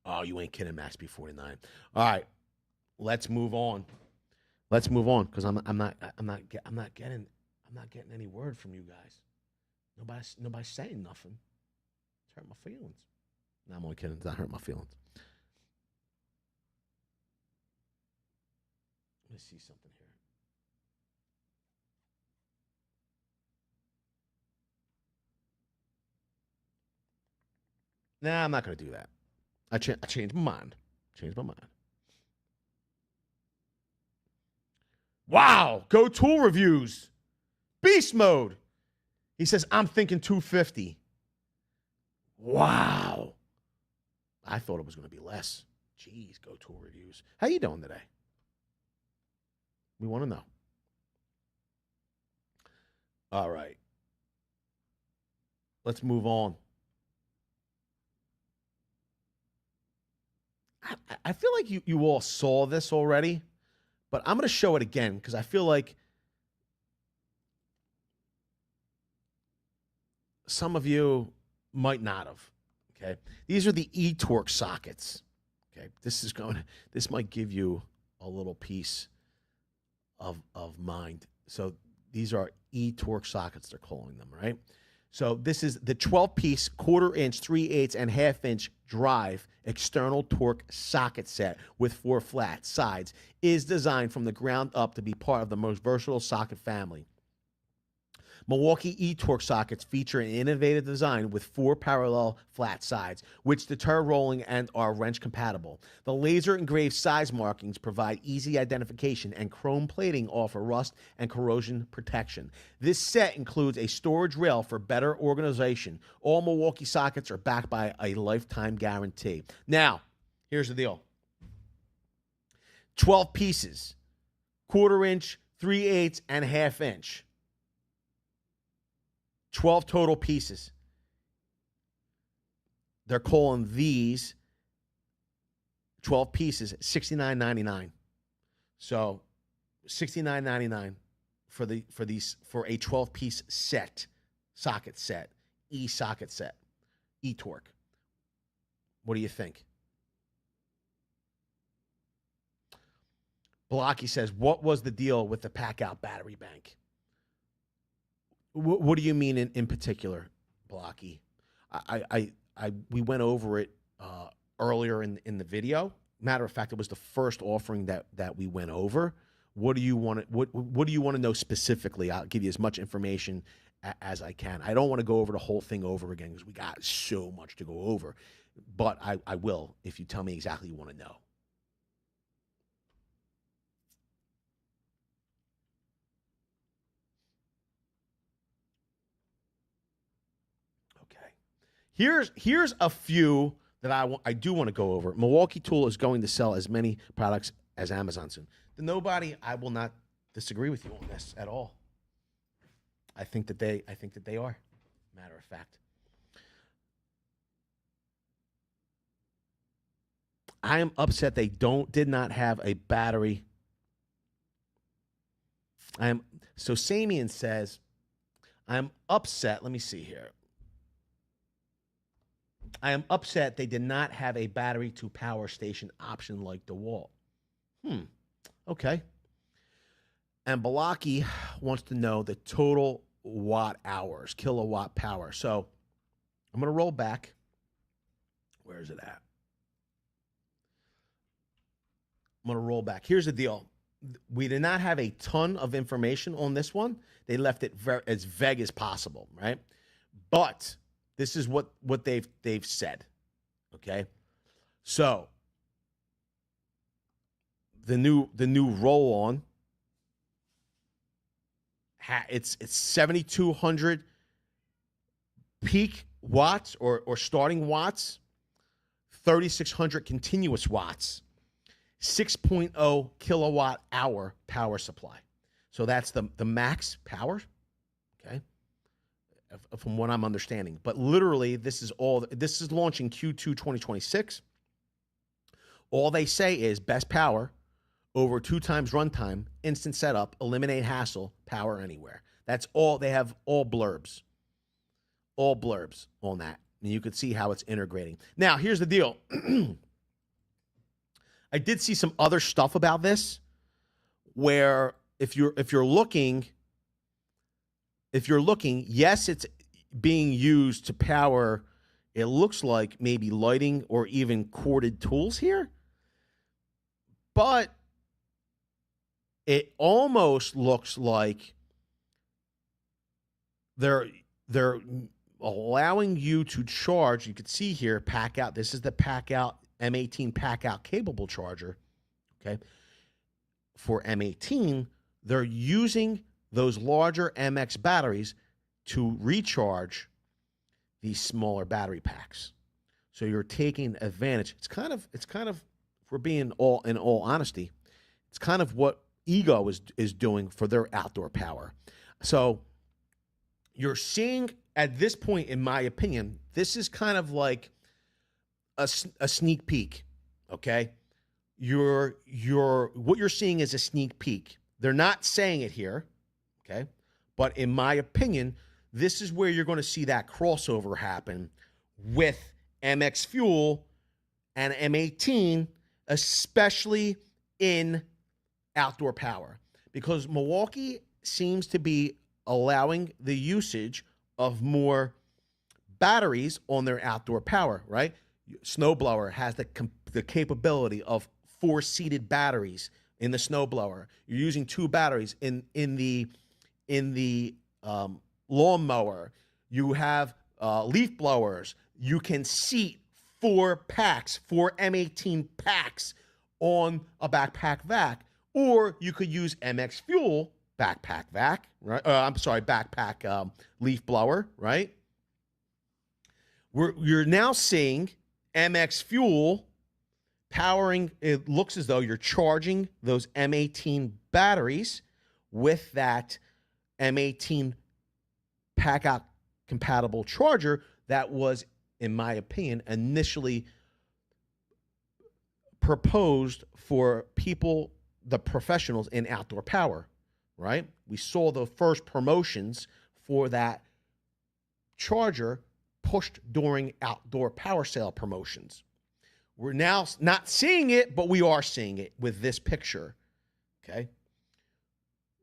Oh, you ain't kidding, Max B49. All right, let's move on. Let's move on because I'm not getting any word from you guys. Nobody's saying nothing. It's hurt my feelings. No, I'm only kidding. It's not hurt my feelings. Let me see something here. Nah, I'm not going to do that. I changed my mind. Wow. Go tool reviews. Beast mode. He says, I'm thinking 250. Wow. I thought it was going to be less. Jeez, go tool reviews. How you doing today? We want to know. All right. Let's move on. I feel like you all saw this already, but I'm going to show it again because I feel like some of you might not have. Okay, these are the eTorque sockets. Okay, this might give you a little piece of mind. So these are eTorque sockets, they're calling them, right? So this is the 12-piece, 1/4 inch, 3/8, and 1/2 inch drive external torque socket set with 4 flat sides is designed from the ground up to be part of the most versatile socket family. Milwaukee eTorque sockets feature an innovative design with 4 parallel flat sides, which deter rolling and are wrench compatible. The laser engraved size markings provide easy identification, and chrome plating offer rust and corrosion protection. This set includes a storage rail for better organization. All Milwaukee sockets are backed by a lifetime guarantee. Now, here's the deal. 12 pieces, 1/4 inch, 3/8, and 1/2 inch. 12 total pieces. They're calling these 12 pieces $69.99. So $69.99 for a 12-piece set, socket set, e-socket set, eTorque. What do you think? Blocky says, what was the deal with the pack-out battery bank? What do you mean in particular, Blocky? We went over it earlier in the video. Matter of fact, it was the first offering that we went over. What do you want to know specifically? I'll give you as much information as I can. I don't want to go over the whole thing over again because we got so much to go over. But I will if you tell me exactly what you want to know. Here's a few that I do want to go over. Milwaukee Tool is going to sell as many products as Amazon soon. I will not disagree with you on this at all. I think that they are. Matter of fact. I am upset they did not have a battery. So Samian says, I'm upset. Let me see here. I am upset they did not have a battery to power station option like DeWalt. Okay. And Blocky wants to know the total watt hours, kilowatt power. So I'm going to roll back. Where is it at? I'm going to roll back. Here's the deal. We did not have a ton of information on this one. They left it as vague as possible, right? But this is what they've said, okay? So the new roll-on, it's 7,200 peak watts or starting watts, 3,600 continuous watts, 6.0 kilowatt hour power supply. So that's the max power, okay? from what I'm understanding. But literally, this is launching Q2 2026. All they say is best power over 2 times runtime, instant setup, eliminate hassle, power anywhere. That's all. They have all blurbs on that. And you can see how it's integrating. Now, here's the deal. I did see some other stuff about this where if you're looking, yes, it's being used to power, it looks like maybe lighting or even corded tools here. But it almost looks like they're allowing you to charge. You can see here, pack out. This is the pack out M18 pack out capable charger. Okay. For M18, they're using those larger MX batteries to recharge these smaller battery packs. So you're taking advantage. It's kind of, if we're being in all honesty, it's kind of what Ego is doing for their outdoor power. So you're seeing at this point, in my opinion, this is kind of like a sneak peek. Okay, what you're seeing is a sneak peek. They're not saying it here. Okay, but in my opinion, this is where you're going to see that crossover happen with MX Fuel and M18, especially in outdoor power, because Milwaukee seems to be allowing the usage of more batteries on their outdoor power, right? Snowblower has the capability of 4-seated batteries in the snowblower. You're using 2 batteries in the lawnmower. You have leaf blowers. You can seat 4 M18 packs on a backpack vac, or you could use MX Fuel backpack vac, right? Backpack leaf blower, right? You're now seeing MX Fuel powering. It looks as though you're charging those M18 batteries with that M18 pack out compatible charger that was, in my opinion, initially proposed for people, the professionals in outdoor power, right? We saw the first promotions for that charger pushed during outdoor power sale promotions. We're now not seeing it, but we are seeing it with this picture, okay?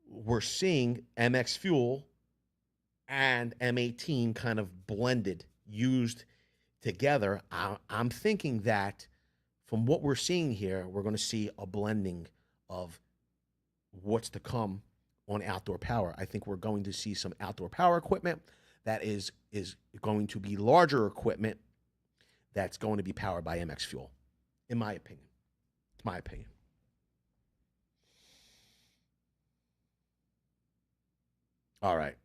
We're seeing MX Fuel and M18 kind of blended, used together. I'm thinking that from what we're seeing here, we're going to see a blending of what's to come on outdoor power. I think we're going to see some outdoor power equipment that is going to be larger equipment that's going to be powered by MX Fuel, in my opinion. It's my opinion. All right.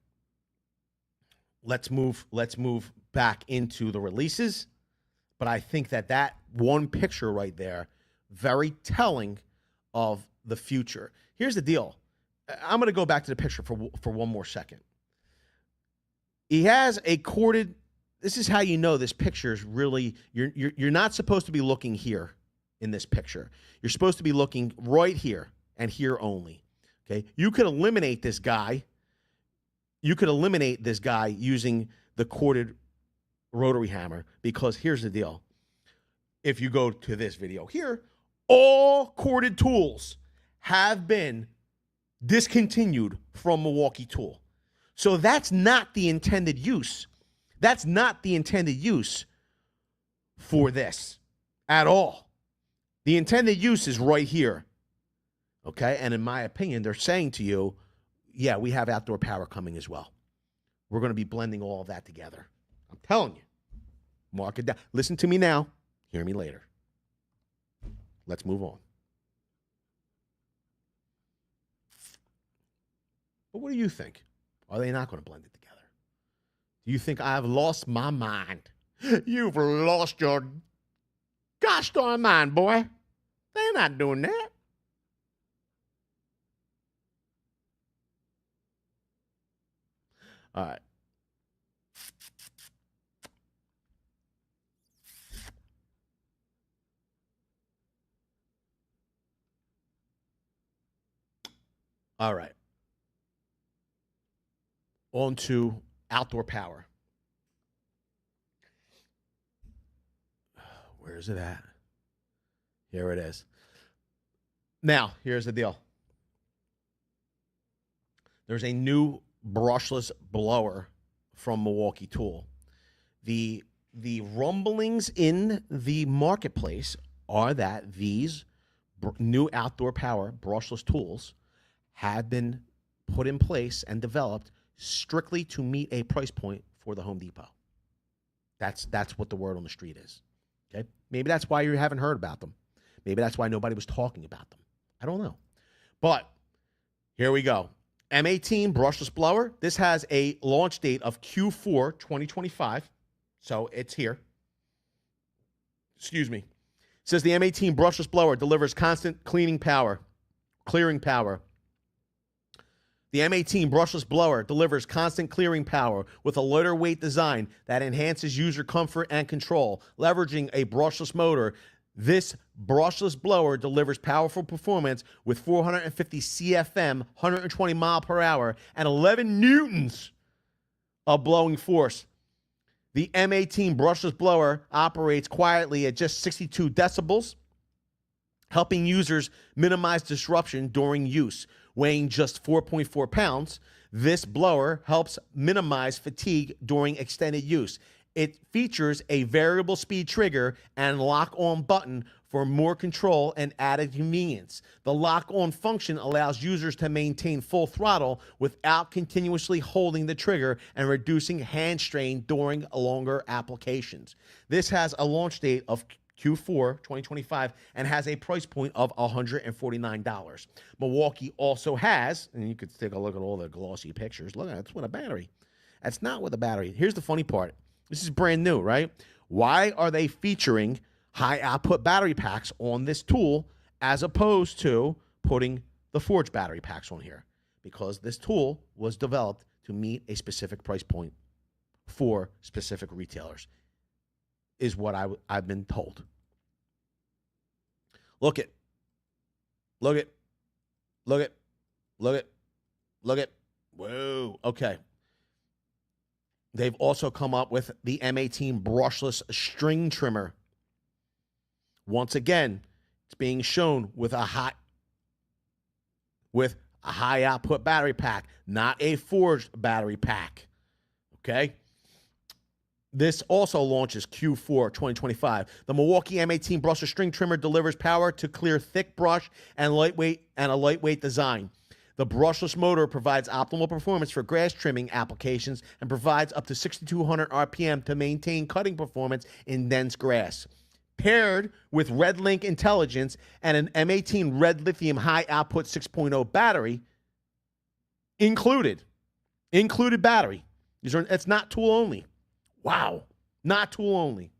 Let's move back into the releases. But I think that one picture right there, very telling of the future. Here's the deal. I'm going to go back to the picture for one more second. He has a corded. This is how you know this picture is really. You're not supposed to be looking here in this picture. You're supposed to be looking right here and here only. Okay. You could eliminate this guy. You could eliminate this guy using the corded rotary hammer, because here's the deal. If you go to this video here, all corded tools have been discontinued from Milwaukee Tool. So that's not the intended use. That's not the intended use for this at all. The intended use is right here. Okay? And in my opinion, they're saying to you, yeah, we have outdoor power coming as well. We're going to be blending all of that together. I'm telling you. Mark it down. Listen to me now. Hear me later. Let's move on. But what do you think? Are they not going to blend it together? Do you think I've lost my mind? You've lost your gosh darn mind, boy. They're not doing that. All right. All right. On to outdoor power. Where is it at? Here it is. Now, here's the deal. There's a new brushless blower from Milwaukee Tool. The rumblings in the marketplace are that these new outdoor power brushless tools have been put in place and developed strictly to meet a price point for the Home Depot. That's what the word on the street is. Okay? Maybe that's why you haven't heard about them. Maybe that's why nobody was talking about them. I don't know. But here we go. M18 brushless blower. This has a launch date of Q4 2025. So it's here. Excuse me. It says the M18 brushless blower delivers constant clearing power. The M18 brushless blower delivers constant clearing power with a lighter weight design that enhances user comfort and control. Leveraging a brushless motor, this brushless blower delivers powerful performance with 450 CFM, 120 mile per hour, and 11 newtons of blowing force. The M18 brushless blower operates quietly at just 62 decibels, helping users minimize disruption during use. Weighing just 4.4 pounds, this blower helps minimize fatigue during extended use. It features a variable speed trigger and lock-on button for more control and added convenience. The lock-on function allows users to maintain full throttle without continuously holding the trigger and reducing hand strain during longer applications. This has a launch date of Q4 2025 and has a price point of $149. Milwaukee also has, and you could take a look at all the glossy pictures. Look, that's with a battery. That's not with a battery. Here's the funny part. This is brand new, right? Why are they featuring high output battery packs on this tool as opposed to putting the forged battery packs on here? Because this tool was developed to meet a specific price point for specific retailers, is what I've been told. Look it. Look it. Look it. Look it. Look it. Whoa. Okay. They've also come up with the M18 brushless string trimmer. Once again, it's being shown with a high output battery pack, not a forged battery pack. Okay? This also launches Q4 2025. The Milwaukee M18 brushless string trimmer delivers power to clear thick brush and a lightweight design. The brushless motor provides optimal performance for grass trimming applications and provides up to 6,200 RPM to maintain cutting performance in dense grass. Paired with RedLink intelligence and an M18 Red Lithium high output 6.0 battery, included battery. It's not tool only. Wow, not tool only.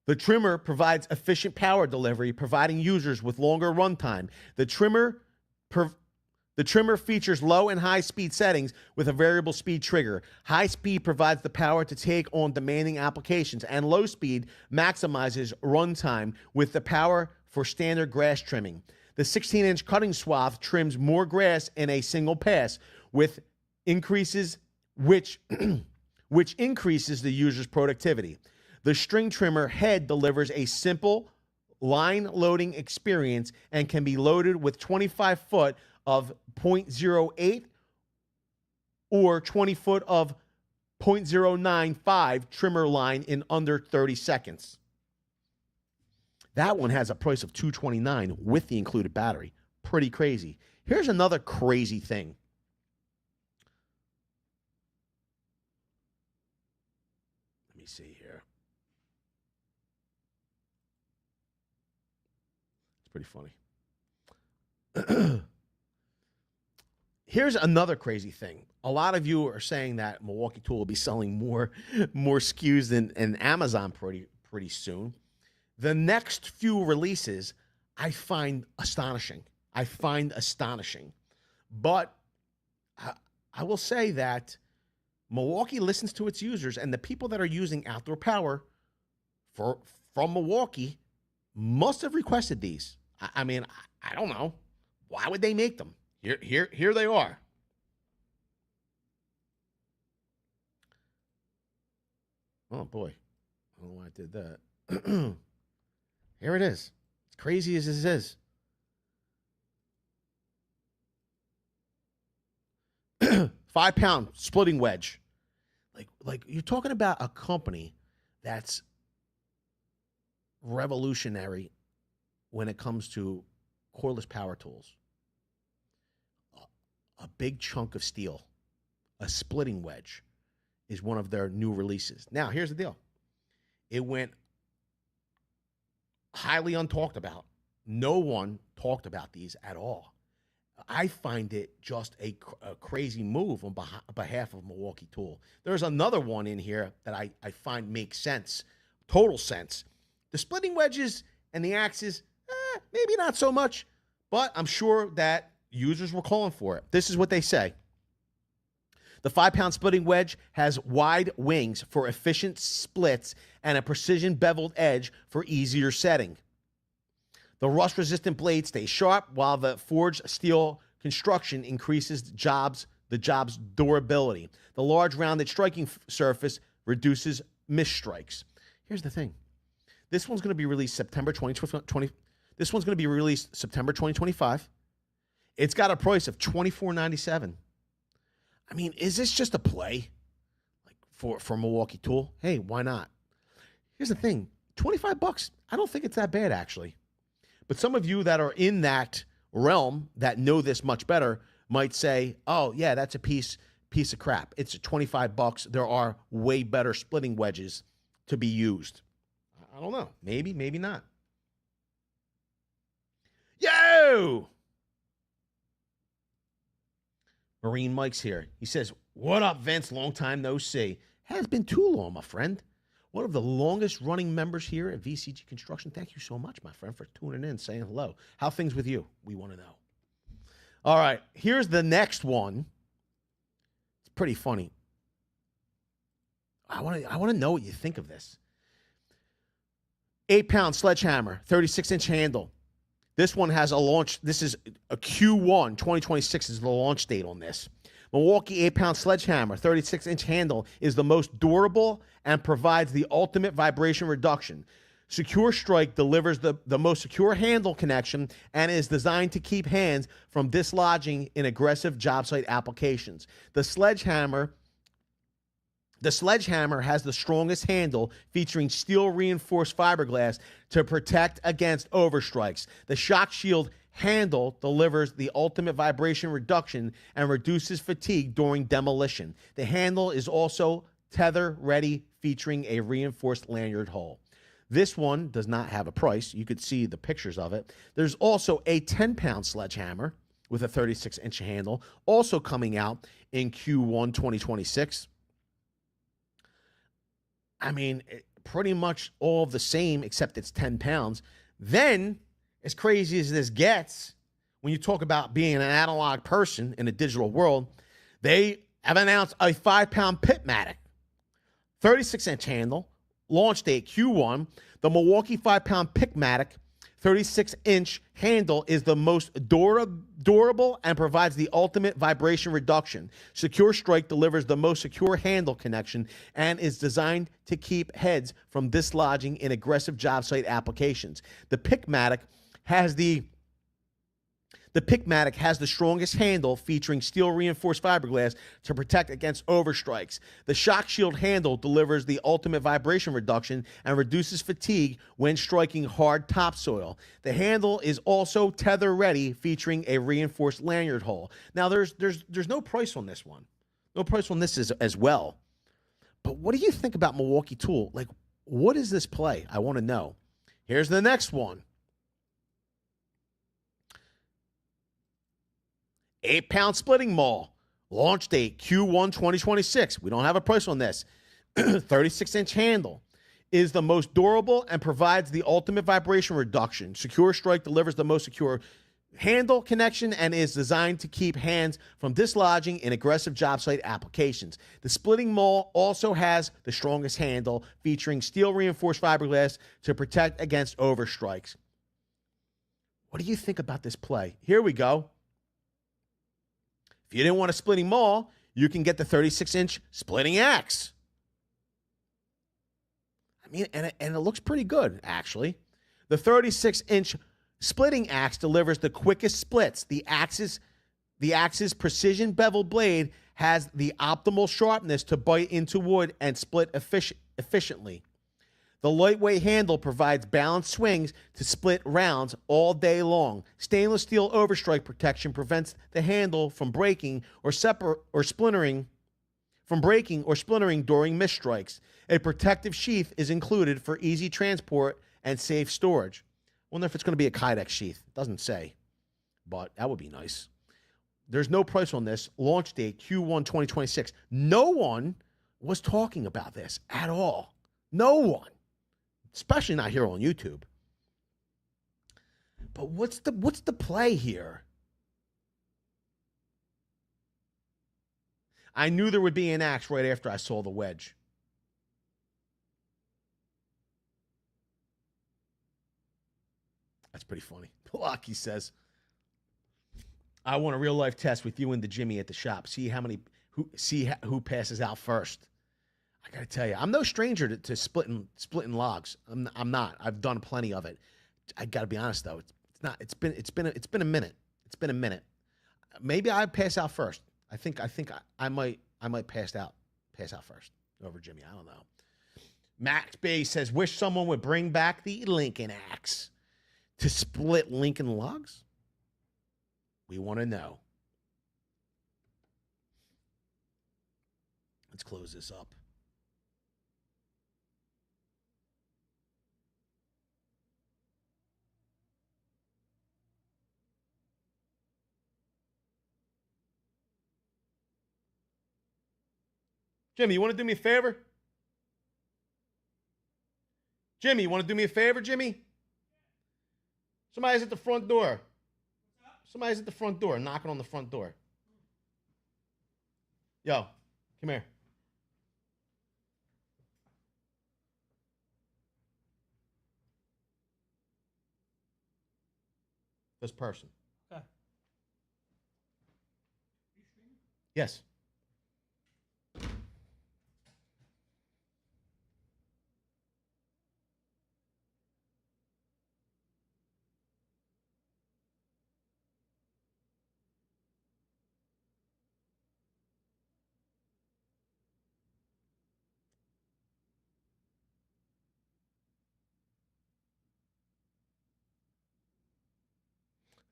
The trimmer provides efficient power delivery, providing users with longer runtime. The trimmer features low and high speed settings with a variable speed trigger. High speed provides the power to take on demanding applications, and low speed maximizes runtime with the power for standard grass trimming. The 16-inch cutting swath trims more grass in a single pass, which increases the user's productivity. The string trimmer head delivers a simple line loading experience and can be loaded with 25 foot of 0.08 or 20 foot of 0.095 trimmer line in under 30 seconds. That one has a price of $229 with the included battery. Pretty crazy. Here's another crazy thing. Let me see here. It's pretty funny. Here's another crazy thing. A lot of you are saying that Milwaukee Tool will be selling more SKUs than Amazon pretty soon. The next few releases I find astonishing. But I will say that Milwaukee listens to its users, and the people that are using outdoor power from Milwaukee must have requested these. I mean, I don't know. Why would they make them? Here they are. Oh, boy. I don't know why I did that. Here it is. As crazy as this is. £5 splitting wedge. Like you're talking about a company that's revolutionary when it comes to cordless power tools. A big chunk of steel, a splitting wedge, is one of their new releases. Now, here's the deal. It went highly untalked about. No one talked about these at all. I find it just a crazy move on behalf of Milwaukee Tool. There's another one in here that I find makes sense, total sense. The splitting wedges and the axes, maybe not so much, but I'm sure that users were calling for it. This is what they say. The 5-pound splitting wedge has wide wings for efficient splits and a precision beveled edge for easier setting. The rust-resistant blade stays sharp, while the forged steel construction increases the job's durability. The large rounded striking surface reduces misstrikes. Here's the thing. This one's going to be released September 2020. This one's going to be released September 2025. It's got a price of $24.97. I mean, is this just a play like for Milwaukee Tool? Hey, why not? Here's the thing. $25. I don't think it's that bad, actually. But some of you that are in that realm that know this much better might say, oh, yeah, that's a piece of crap. It's $25. There are way better splitting wedges to be used. I don't know. Maybe, maybe not. Yo! Marine Mike's here. He says, what up, Vince? Long time no see. Has been too long, my friend. One of the longest running members here at VCG Construction. Thank you so much, my friend, for tuning in, saying hello. How things with you? We want to know. All right, here's the next one. It's pretty funny. I want to know what you think of this. 8-pound sledgehammer, 36-inch handle. This one has a launch. This is a Q1 2026 is the launch date on this. Milwaukee 8-pound sledgehammer, 36-inch handle is the most durable and provides the ultimate vibration reduction. Secure Strike delivers the most secure handle connection and is designed to keep hands from dislodging in aggressive job site applications. The sledgehammer has the strongest handle, featuring steel-reinforced fiberglass to protect against overstrikes. The shock shield handle delivers the ultimate vibration reduction and reduces fatigue during demolition. The handle is also tether-ready, featuring a reinforced lanyard hole. This one does not have a price. You could see the pictures of it. There's also a 10-pound sledgehammer with a 36-inch handle, also coming out in Q1 2026. I mean, pretty much all the same, except it's 10 pounds. Then, as crazy as this gets, when you talk about being an analog person in a digital world, they have announced a 5-pound Pitmatic, 36-inch handle, launch date Q1. The Milwaukee 5-pound Pitmatic 36-inch handle is the most durable and provides the ultimate vibration reduction. Secure Strike delivers the most secure handle connection and is designed to keep heads from dislodging in aggressive job site applications. The Pitmatic has the strongest handle, featuring steel-reinforced fiberglass to protect against overstrikes. The shock shield handle delivers the ultimate vibration reduction and reduces fatigue when striking hard topsoil. The handle is also tether-ready, featuring a reinforced lanyard hole. Now, there's no price on this one. No price on this as well. But what do you think about Milwaukee Tool? Like, what is this play? I want to know. Here's the next one. 8-pound splitting maul, launch date Q1 2026. We don't have a price on this. 36-inch handle is the most durable and provides the ultimate vibration reduction. Secure Strike delivers the most secure handle connection and is designed to keep hands from dislodging in aggressive job site applications. The splitting maul also has the strongest handle, featuring steel-reinforced fiberglass to protect against overstrikes. What do you think about this play? Here we go. If you didn't want a splitting maul, you can get the 36-inch splitting axe. I mean, and it looks pretty good, actually. The 36-inch splitting axe delivers the quickest splits. The axe's precision beveled blade has the optimal sharpness to bite into wood and split efficiently. The lightweight handle provides balanced swings to split rounds all day long. Stainless steel overstrike protection prevents the handle from breaking or splintering during misstrikes. A protective sheath is included for easy transport and safe storage. Wonder if it's going to be a Kydex sheath. It doesn't say, but that would be nice. There's no price on this. Launch date Q1 2026. No one was talking about this at all. No one. Especially not here on YouTube. But what's the play here? I knew there would be an axe right after I saw the wedge. That's pretty funny. Blocky says, I want a real life test with you and the Jimmy at the shop. See who passes out first. I gotta tell you, I'm no stranger to splitting logs. I'm not. I've done plenty of it. I gotta be honest though. It's been a minute. It's been a minute. Maybe I pass out first. I think I might pass out first over Jimmy. I don't know. Max Bay says, wish someone would bring back the Lincoln axe to split Lincoln logs. We want to know. Let's close this up. Jimmy, you want to do me a favor? Jimmy, you want to do me a favor, Jimmy? Somebody's at the front door. Somebody's at the front door, knocking on the front door. Yo, come here. This person. Okay. Yes.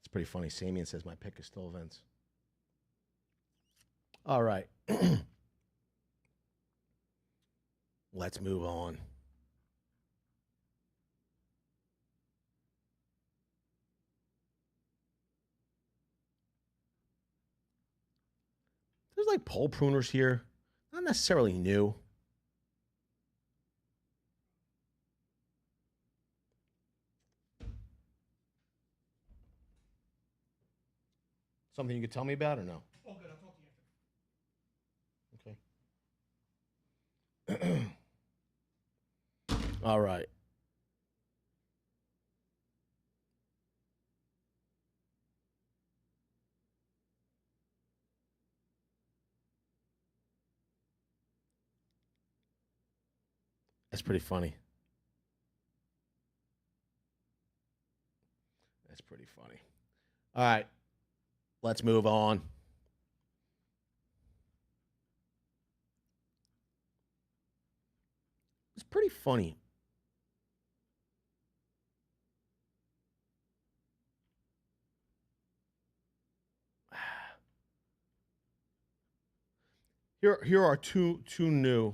It's pretty funny. Samian says my pick is still Vince. All right. Let's move on. There's like pole pruners here. Not necessarily new. Something you could tell me about or no? Oh, good. I'll talk to you after. Okay. All right. That's pretty funny. That's pretty funny. All right. Let's move on. It's pretty funny. Here are two new.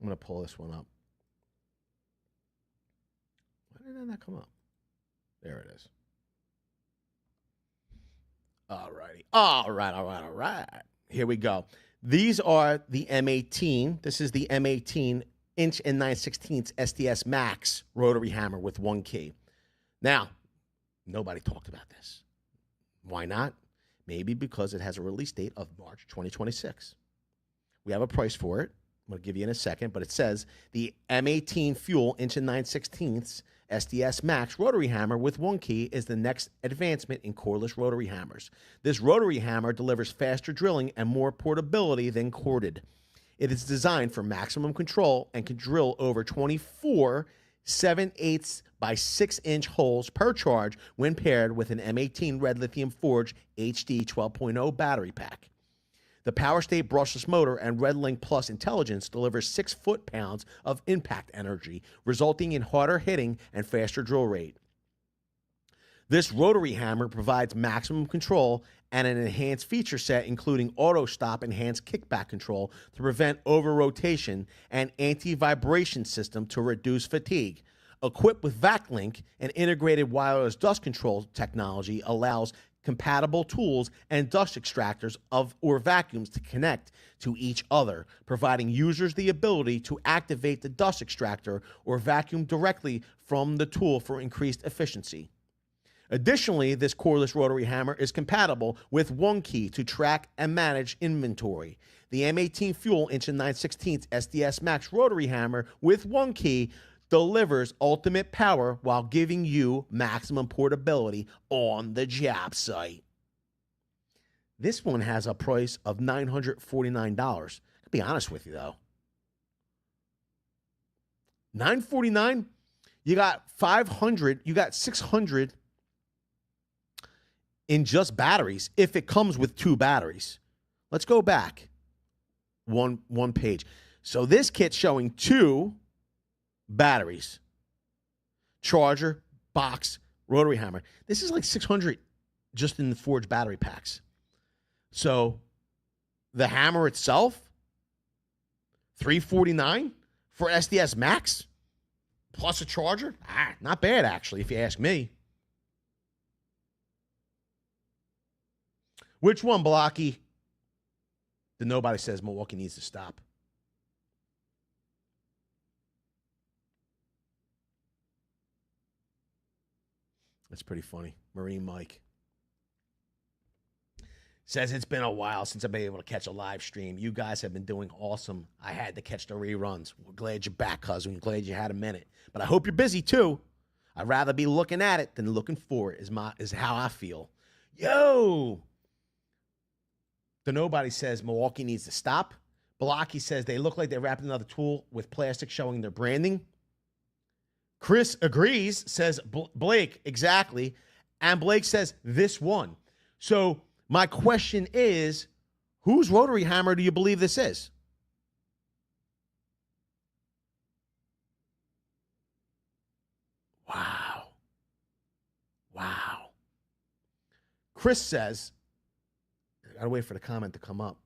I'm going to pull this one up. Why did that not come up? There it is. All righty. All right. Here we go. These are the M18. This is the M18 inch and 9/16 SDS Max rotary hammer with one key. Now, nobody talked about this. Why not? Maybe because it has a release date of March 2026. We have a price for it. I'm going to give you in a second, but it says the M18 Fuel inch and 9/16 SDS Max rotary hammer with one key is the next advancement in cordless rotary hammers. This rotary hammer delivers faster drilling and more portability than corded. It is designed for maximum control and can drill over 24 7/8 by 6-inch holes per charge when paired with an M18 Red Lithium Forge HD 12.0 battery pack. The Power State brushless motor and RedLink Plus intelligence delivers 6 foot-pounds of impact energy, resulting in harder hitting and faster drill rate. This rotary hammer provides maximum control and an enhanced feature set including auto stop enhanced kickback control to prevent over-rotation and anti-vibration system to reduce fatigue. Equipped with VacLink, an integrated wireless dust control technology allows compatible tools and dust extractors or vacuums to connect to each other, providing users the ability to activate the dust extractor or vacuum directly from the tool for increased efficiency. Additionally, this cordless rotary hammer is compatible with one key to track and manage inventory. The M18 Fuel inch and 9/16 SDS Max rotary hammer with one key delivers ultimate power while giving you maximum portability on the job site. This one has a price of $949. I'll be honest with you though. $949, you got 500, you got 600 in just batteries if it comes with 2 batteries. Let's go back one page. So this kit's showing 2 batteries, charger, box, rotary hammer. This is like 600 just in the Forge battery packs. So the hammer itself, $349 for SDS Max plus a charger. Not bad actually, if you ask me. Which one, Blocky? The nobody says Milwaukee needs to stop. That's pretty funny. Marine Mike says it's been a while since I've been able to catch a live stream. You guys have been doing awesome. I had to catch the reruns. We're glad you're back, cousin. Glad you had a minute. But I hope you're busy too. I'd rather be looking at it than looking for it is how I feel. Yo! The nobody says Milwaukee needs to stop. Blocky says they look like they wrapped another tool with plastic showing their branding. Chris agrees, says Blake, exactly. And Blake says this one. So my question is, whose rotary hammer do you believe this is? Wow. Wow. Chris says, I gotta wait for the comment to come up.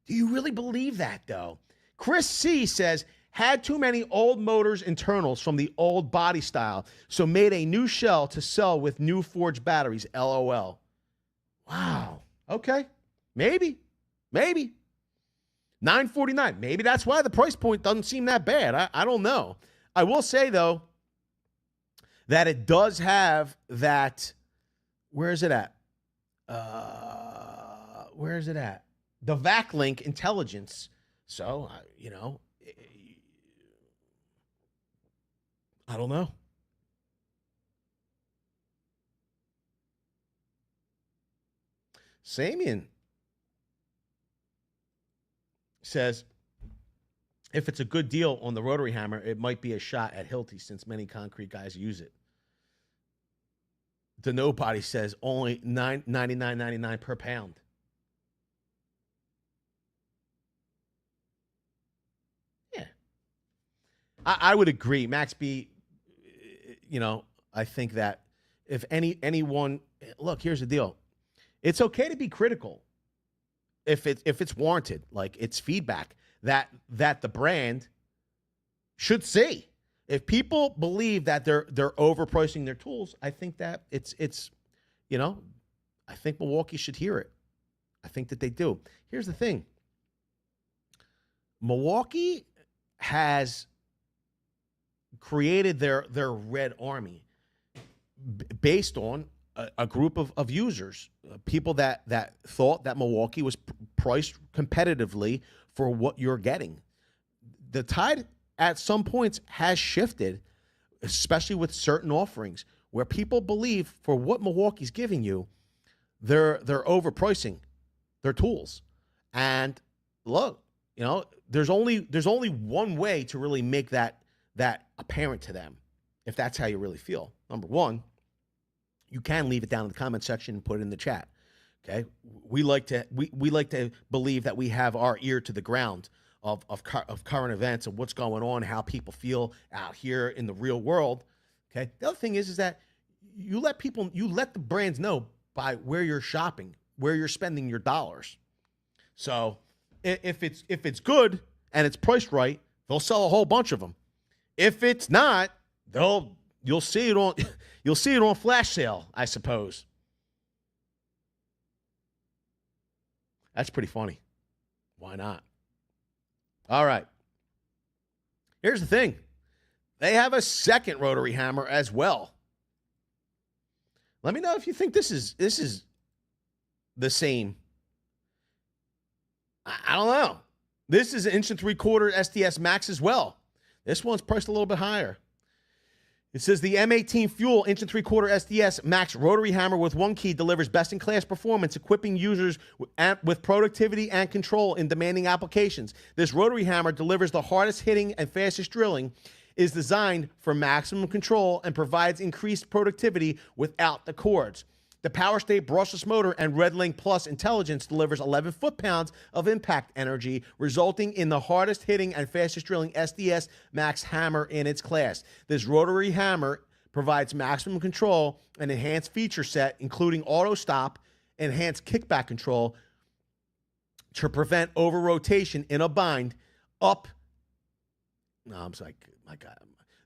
Do you really believe that, though? Chris C. says, had too many old motors internals from the old body style, so made a new shell to sell with new Forge batteries, LOL. Wow. Okay. Maybe. $949. Maybe that's why the price point doesn't seem that bad. I don't know. I will say, though, that it does have that. Where is it at? Where is it at? The VacLink intelligence. So, I don't know. Samian says, if it's a good deal on the rotary hammer, it might be a shot at Hilti since many concrete guys use it. The nobody says only $99.99 per pound. Yeah. I would agree. Max B, I think that if anyone, look, here's the deal. It's okay to be critical if it's warranted, like it's feedback that the brand should see. If people believe that they're overpricing their tools, I think that it's I think Milwaukee should hear it. I think that they do. Here's the thing. Milwaukee has created their Red Army based on a group of users, people that thought that Milwaukee was priced competitively for what you're getting. The tide at some points has shifted, especially with certain offerings where people believe for what Milwaukee's giving you, they're overpricing their tools. And look, you know, there's only one way to really make that apparent to them, if that's how you really feel. Number one, you can leave it down in the comment section and put it in the chat. Okay, we like to believe that we have our ear to the ground of current events and what's going on, how people feel out here in the real world. Okay, the other thing is that you let the brands know by where you're shopping, where you're spending your dollars. So if it's good and it's priced right, they'll sell a whole bunch of them. If it's not, you'll see it on flash sale, I suppose. That's pretty funny. Why not? All right. Here's the thing. They have a second rotary hammer as well. Let me know if you think this is the same. I don't know. This is an 1 3/4 SDS Max as well. This one's priced a little bit higher. It says the M18 Fuel 1 3/4 SDS Max rotary hammer with one key delivers best-in-class performance, equipping users with productivity and control in demanding applications. This rotary hammer delivers the hardest hitting and fastest drilling, is designed for maximum control, and provides increased productivity without the cords. The Power State brushless motor and RedLink Plus intelligence delivers 11 foot-pounds of impact energy, resulting in the hardest hitting and fastest drilling SDS Max hammer in its class. This rotary hammer provides maximum control and enhanced feature set, including auto stop, enhanced kickback control to prevent over rotation in a bind up. No, I'm sorry, my God.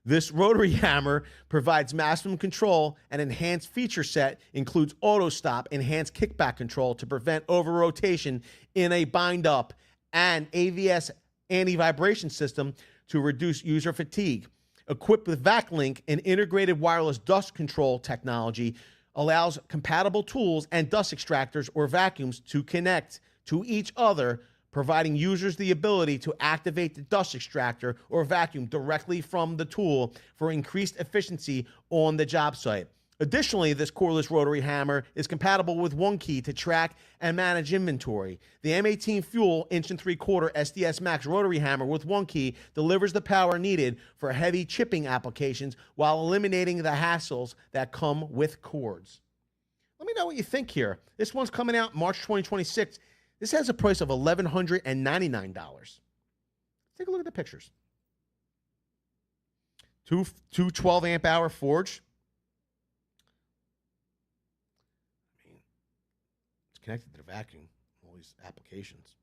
This rotary hammer provides maximum control and enhanced feature set, includes auto stop, enhanced kickback control to prevent over rotation in a bind up, and AVS anti-vibration system to reduce user fatigue. Equipped with VacLink, an integrated wireless dust control technology, allows compatible tools and dust extractors or vacuums to connect to each other, providing users the ability to activate the dust extractor or vacuum directly from the tool for increased efficiency on the job site. Additionally, this cordless rotary hammer is compatible with one key to track and manage inventory. The M18 Fuel 1 3/4 SDS Max rotary hammer with one key delivers the power needed for heavy chipping applications while eliminating the hassles that come with cords. Let me know what you think here. This one's coming out March 2026. This has a price of $1,199. Take a look at the pictures. Two 12-amp-hour forge. I mean, it's connected to the vacuum, all these applications.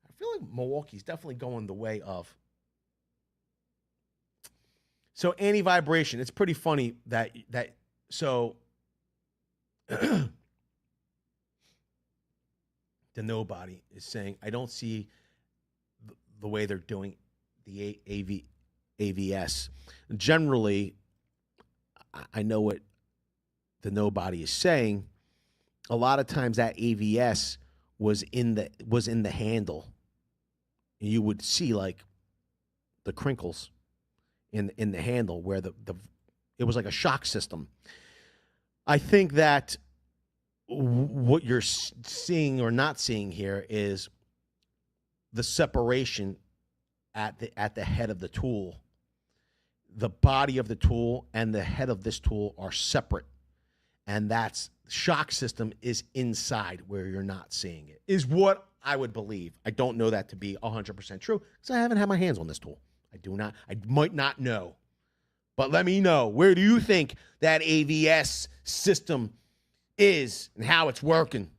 I feel like Milwaukee's definitely going the way of. So anti-vibration. It's pretty funny that so. The nobody is saying, I don't see the way they're doing the AVS. Generally, I know what the nobody is saying. A lot of times that AVS was in the handle. You would see like the crinkles in the handle where it was like a shock system. I think that what you're seeing or not seeing here is the separation at the head of the tool. The body of the tool and the head of this tool are separate, and that's shock system is inside where you're not seeing it, is what I would believe. I don't know that to be 100% true because I haven't had my hands on this tool. I might not know. But let me know, where do you think that AVS system is and how it's working?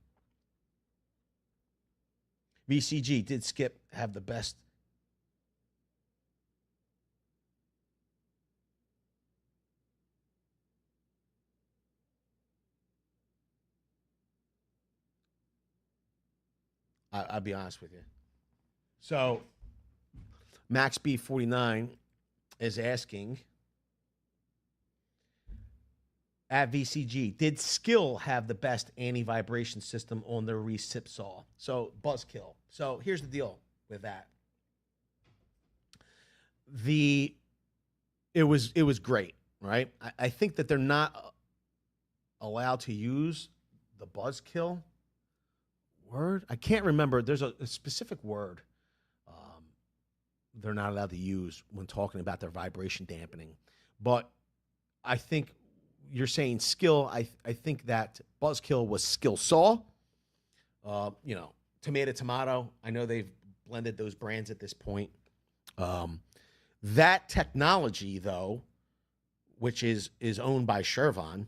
VCG, did Skip have the best? I'll be honest with you. So, Max B49 is asking, at VCG, did Skill have the best anti-vibration system on their recip saw? So buzzkill. So here's the deal with that. It was great, right? I think that they're not allowed to use the buzzkill word. I can't remember. There's a specific word they're not allowed to use when talking about their vibration dampening. But I think you're saying skill. I think that buzzkill was skill saw. Tomato. I know they've blended those brands at this point. That technology, though, which is owned by Shervon,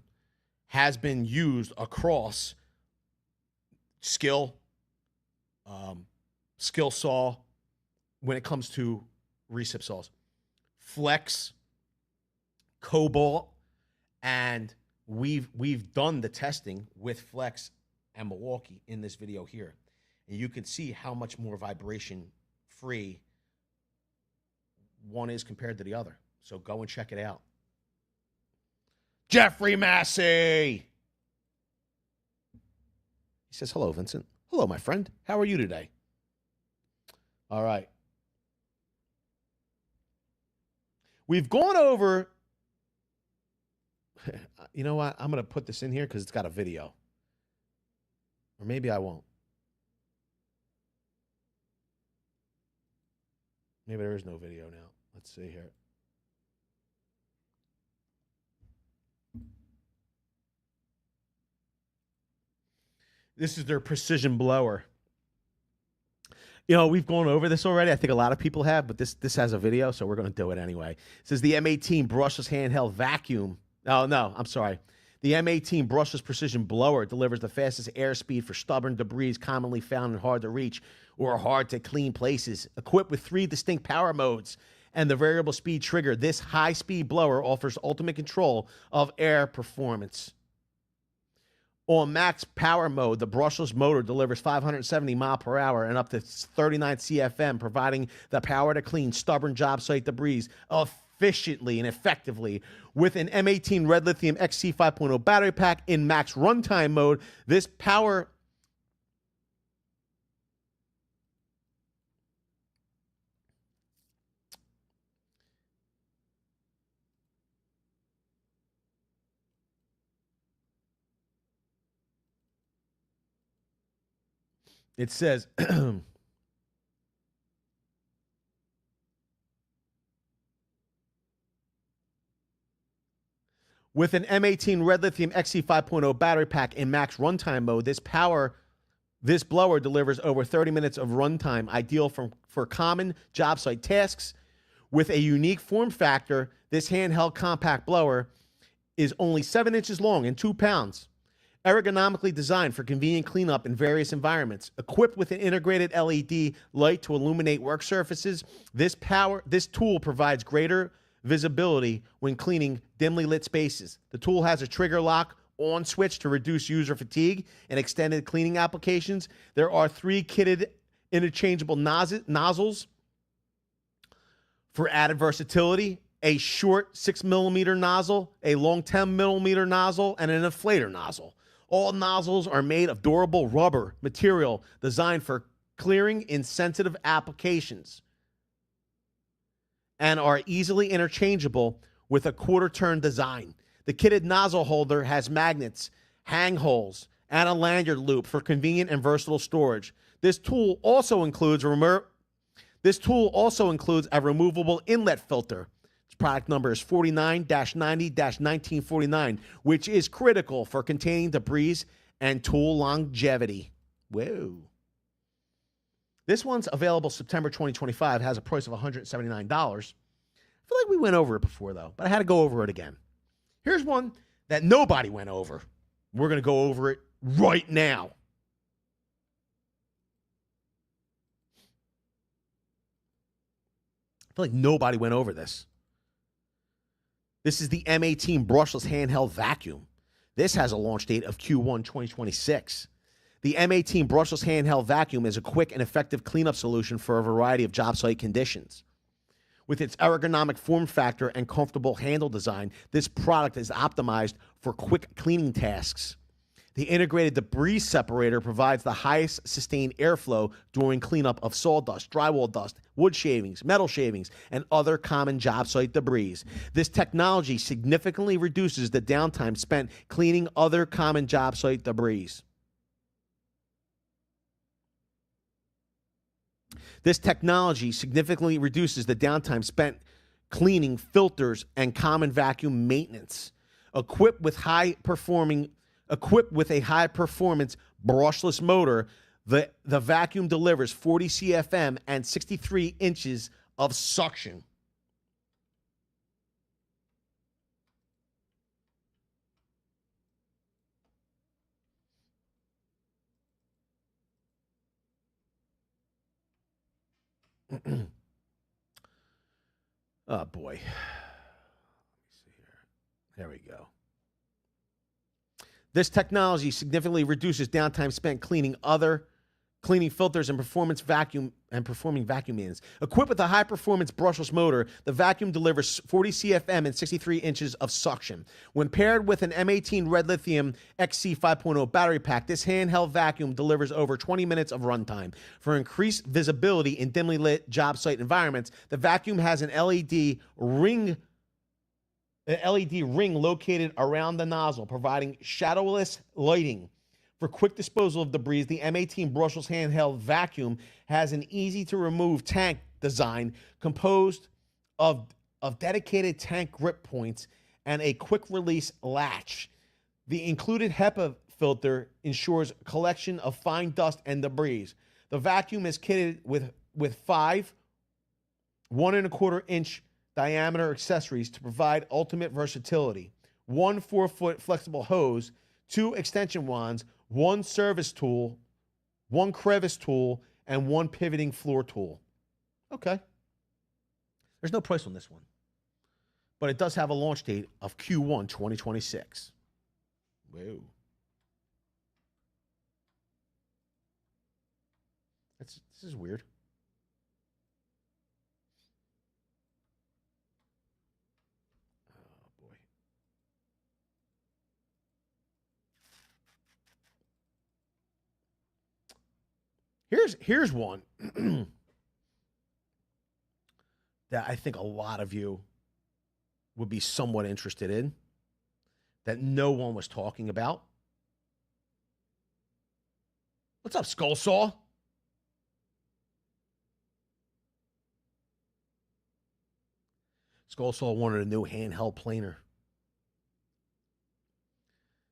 has been used across skill saw when it comes to recip saws, flex, cobalt, and we've done the testing with flex and Milwaukee in this video here, and you can see how much more vibration free one is compared to the other. So go and check it out. Jeffrey Massey. He says, hello, Vincent. Hello, my friend. How are you today? All right. We've gone over. You know what? I'm going to put this in here because it's got a video. Or maybe I won't. Maybe there is no video now. Let's see here. This is their precision blower. You know, we've gone over this already. I think a lot of people have, but this has a video, so we're going to do it anyway. It says the M18 brushless handheld vacuum. Oh, no, I'm sorry. The M18 brushless precision blower delivers the fastest airspeed for stubborn debris commonly found in hard to reach or hard to clean places. Equipped with 3 distinct power modes and the variable speed trigger, this high-speed blower offers ultimate control of air performance. On max power mode, the brushless motor delivers 570 miles per hour and up to 39 CFM, providing the power to clean stubborn job site debris efficiently and effectively. With an M18 Red Lithium XC 5.0 battery pack in max runtime mode, this power it says with an M18 Red Lithium XC 5.0 battery pack in max runtime mode, this blower delivers over 30 minutes of runtime, ideal for common job site tasks. With a unique form factor, this handheld compact blower is only 7 inches long and 2 pounds. Ergonomically designed for convenient cleanup in various environments. Equipped with an integrated LED light to illuminate work surfaces, this tool provides greater visibility when cleaning dimly lit spaces. The tool has a trigger lock on switch to reduce user fatigue and extended cleaning applications. There are 3 kitted interchangeable nozzles for added versatility. A short 6mm nozzle, a long 10mm nozzle, and an inflator nozzle. All nozzles are made of durable rubber material designed for clearing in sensitive applications and are easily interchangeable with a quarter-turn design. The kitted nozzle holder has magnets, hang holes, and a lanyard loop for convenient and versatile storage. This tool also includes a removable inlet filter. Its product number is 49-90-1949, which is critical for containing debris and tool longevity. Whoa. This one's available September 2025, has a price of $179. I feel like we went over it before, though, but I had to go over it again. Here's one that nobody went over. We're going to go over it right now. I feel like nobody went over this. This is the M18 brushless handheld vacuum. This has a launch date of Q1 2026. The M18 brushless handheld vacuum is a quick and effective cleanup solution for a variety of job site conditions. With its ergonomic form factor and comfortable handle design, this product is optimized for quick cleaning tasks. The integrated debris separator provides the highest sustained airflow during cleanup of sawdust, drywall dust, wood shavings, metal shavings, and other common job site debris. This technology significantly reduces the downtime spent cleaning other common job site debris. This technology significantly reduces the downtime spent cleaning filters and common vacuum maintenance. Equipped with a high-performance brushless motor, the vacuum delivers 40 CFM and 63 inches of suction. Oh, boy. Let me see here. There we go. This technology significantly reduces downtime spent cleaning filters and performing vacuum maintenance. Equipped with a high-performance brushless motor, the vacuum delivers 40 CFM and 63 inches of suction. When paired with an M18 Red Lithium XC 5.0 battery pack, this handheld vacuum delivers over 20 minutes of runtime. For increased visibility in dimly lit job site environments, the vacuum has an LED ring located around the nozzle, providing shadowless lighting. For quick disposal of debris, the M18 brushless handheld vacuum has an easy-to-remove tank design composed of dedicated tank grip points and a quick-release latch. The included HEPA filter ensures collection of fine dust and debris. The vacuum is kitted with 5 1.25-inch diameter accessories to provide ultimate versatility. 1 4-foot flexible hose, 2 extension wands, 1 service tool, 1 crevice tool, and 1 pivoting floor tool. Okay. There's no price on this one, but it does have a launch date of Q1 2026. Whoa. This is weird. Here's one that I think a lot of you would be somewhat interested in, that no one was talking about. What's up, Skull Saw? Skull Saw wanted a new handheld planer.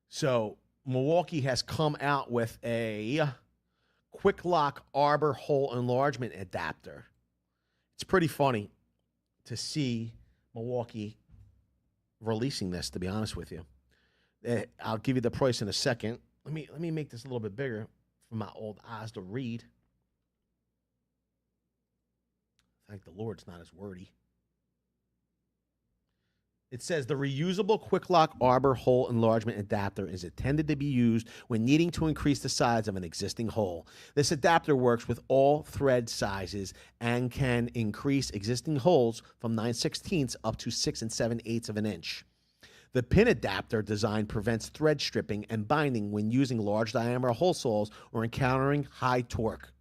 So Milwaukee has come out with a quick lock arbor hole enlargement adapter. It's pretty funny to see Milwaukee releasing this, to be honest with you. I'll give you the price in a second. Let me make this a little bit bigger for my old eyes to read. Thank the Lord it's not as wordy. It says the reusable quick lock arbor hole enlargement adapter is intended to be used when needing to increase the size of an existing hole. This adapter works with all thread sizes and can increase existing holes from 9/16 up to 6 7/8 of an inch. The pin adapter design prevents thread stripping and binding when using large diameter hole saws or encountering high torque.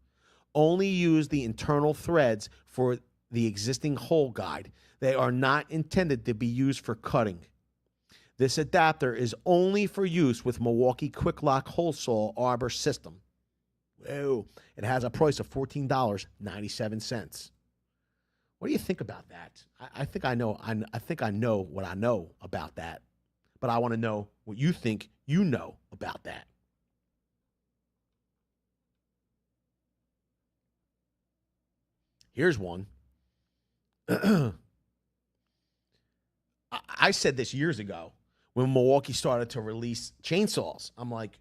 Only use the internal threads for the existing hole guide. They are not intended to be used for cutting. This adapter is only for use with Milwaukee Quick Lock Hole Saw Arbor System. Whoa. It has a price of $14.97. What do you think about that? I think I know. I think I know what I know about that, but I want to know what you think you know about that. Here's one. I said this years ago when Milwaukee started to release chainsaws. I'm like,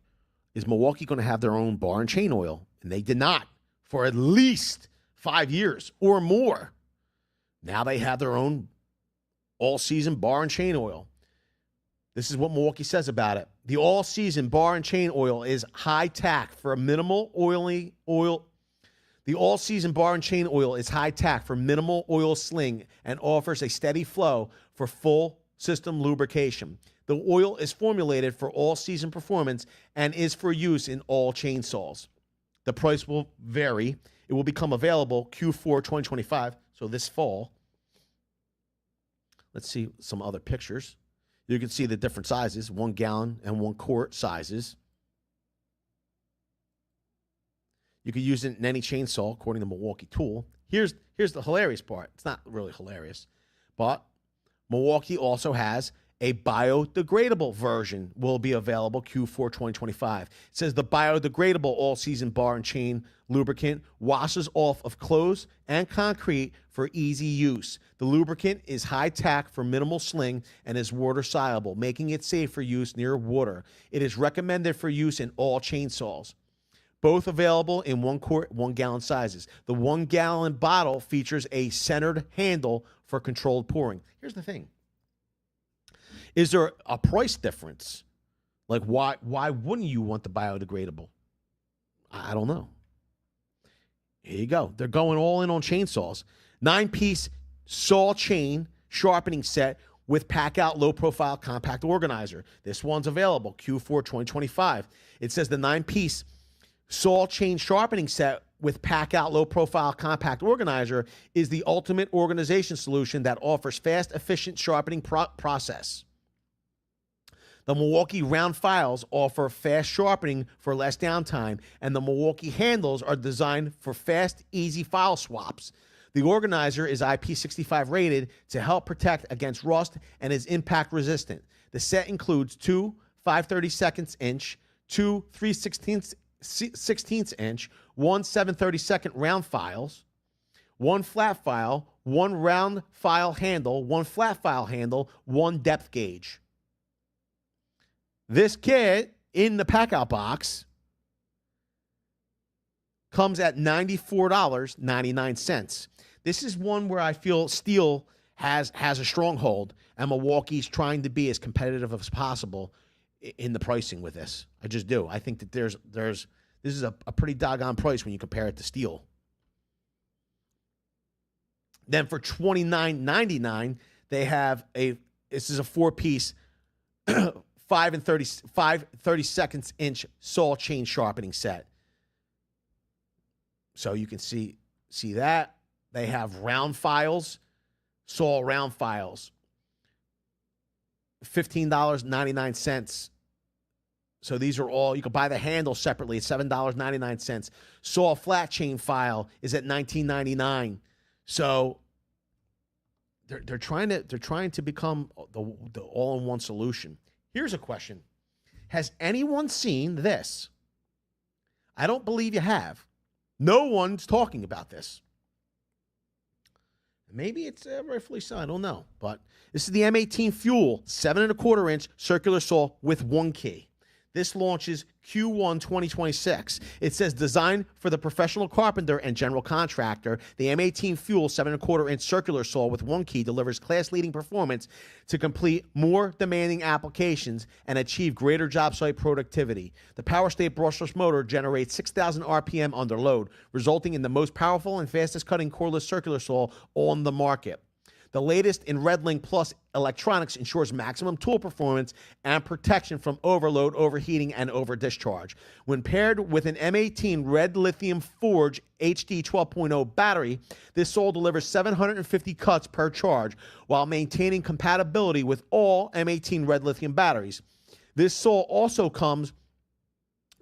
is Milwaukee going to have their own bar and chain oil? And they did not for at least 5 years or more. Now they have their own all-season bar and chain oil. This is what Milwaukee says about it. The all-season bar and chain oil is high tack for a minimal oil. The all-season bar and chain oil is high-tack for minimal oil sling and offers a steady flow for full system lubrication. The oil is formulated for all-season performance and is for use in all chainsaws. The price will vary. It will become available Q4 2025, so this fall. Let's see some other pictures. You can see the different sizes, 1 gallon and 1 quart sizes. You can use it in any chainsaw, according to Milwaukee Tool. Here's the hilarious part. It's not really hilarious, but Milwaukee also has a biodegradable version will be available Q4 2025. It says the biodegradable all-season bar and chain lubricant washes off of clothes and concrete for easy use. The lubricant is high-tack for minimal sling and is water-soluble, making it safe for use near water. It is recommended for use in all chainsaws. Both available in 1 quart, 1 gallon sizes. The 1 gallon bottle features a centered handle for controlled pouring. Here's the thing. Is there a price difference? Like, why wouldn't you want the biodegradable? I don't know. Here you go. They're going all in on chainsaws. 9-piece saw chain sharpening set with pack-out low-profile compact organizer. This one's available Q4 2025. It says the 9-piece saw chain sharpening set with pack-out low-profile compact organizer is the ultimate organization solution that offers fast, efficient sharpening process. The Milwaukee round files offer fast sharpening for less downtime, and the Milwaukee handles are designed for fast, easy file swaps. The organizer is IP65 rated to help protect against rust and is impact resistant. The set includes 2 5/32 inch, 2 3/16 inch, 1 7/32 round files, 1 flat file, 1 round file handle, 1 flat file handle, 1 depth gauge. This kit in the pack-out box comes at $94.99. This is one where I feel steel has a stronghold, and Milwaukee's trying to be as competitive as possible in the pricing with this. I just do. I think that this is a pretty doggone price when you compare it to steel. Then for $29.99, they have this is a 4-piece 5 32 inch saw chain sharpening set. So you can see that. They have round files, saw round files. $15.99. So these are all, you can buy the handle separately at $7.99. Saw flat chain file is at $19.99. So they're trying to become the all-in-one solution. Here's a question. Has anyone seen this? I don't believe you have. No one's talking about this. Maybe it's rightfully so. I don't know. But this is the M18 Fuel 7 1/4 inch circular saw with 1 key. This launches Q1 2026. It says designed for the professional carpenter and general contractor. The M18 Fuel 7 1/4 inch circular saw with 1 key delivers class-leading performance to complete more demanding applications and achieve greater job site productivity. The Power State brushless motor generates 6,000 RPM under load, resulting in the most powerful and fastest cutting cordless circular saw on the market. The latest in RedLink Plus electronics ensures maximum tool performance and protection from overload, overheating, and over-discharge. When paired with an M18 Red Lithium Forge HD 12.0 battery, this saw delivers 750 cuts per charge while maintaining compatibility with all M18 Red Lithium batteries. This saw also comes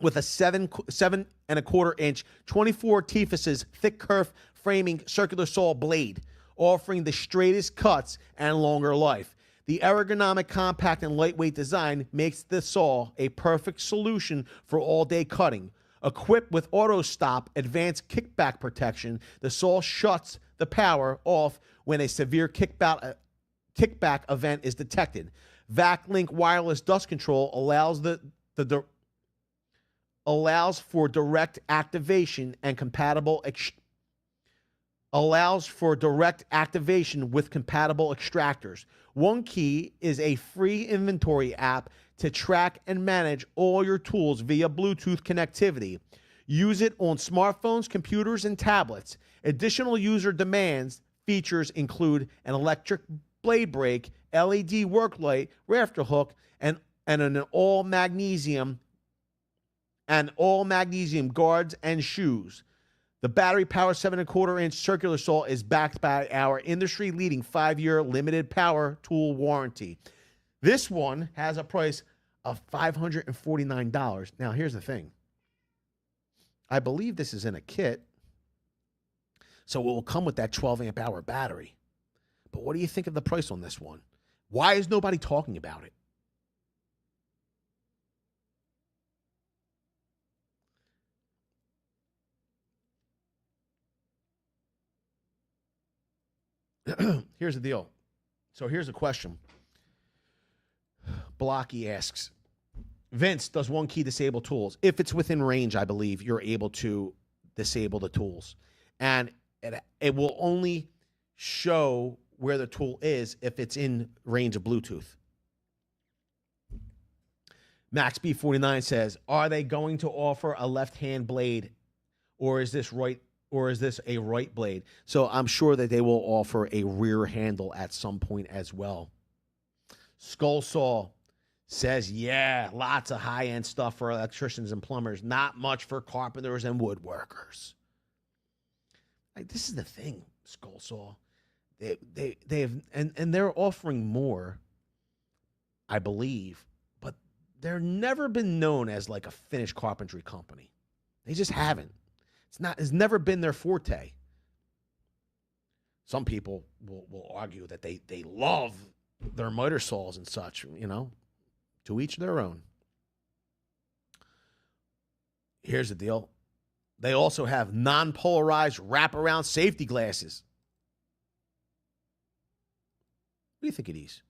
with a 7 1/4 inch 24 teephuses thick kerf framing circular saw blade, offering the straightest cuts and longer life. The ergonomic, compact, and lightweight design makes the saw a perfect solution for all-day cutting. Equipped with auto-stop advanced kickback protection, the saw shuts the power off when a severe kickback event is detected. VacLink wireless dust control allows for direct activation and with compatible extractors. 1 Key is a free inventory app to track and manage all your tools via Bluetooth connectivity. Use it on smartphones, computers, and tablets. Additional user demands features include an electric blade brake, LED work light, rafter hook, and an all magnesium guards and shoes. The battery-powered 7.25-inch circular saw is backed by our industry-leading 5-year limited power tool warranty. This one has a price of $549. Now, here's the thing. I believe this is in a kit, so it will come with that 12-amp-hour battery. But what do you think of the price on this one? Why is nobody talking about it? Here's the deal. So here's a question. Blocky asks, Vince, does one key disable tools? If it's within range, I believe you're able to disable the tools. And it will only show where the tool is if it's in range of Bluetooth. Max B49 says, are they going to offer a left-hand blade, or is this a right blade? So I'm sure that they will offer a rear handle at some point as well. Skull Saw says, yeah, lots of high-end stuff for electricians and plumbers, not much for carpenters and woodworkers. Like, this is the thing, Skull Saw. They have, and they're offering more, I believe, but they're never been known as like a finished carpentry company. They just haven't. It's never been their forte. Some people will argue that they love their miter saws and such, you know, to each their own. Here's the deal. They also have non-polarized wraparound safety glasses. What do you think of these?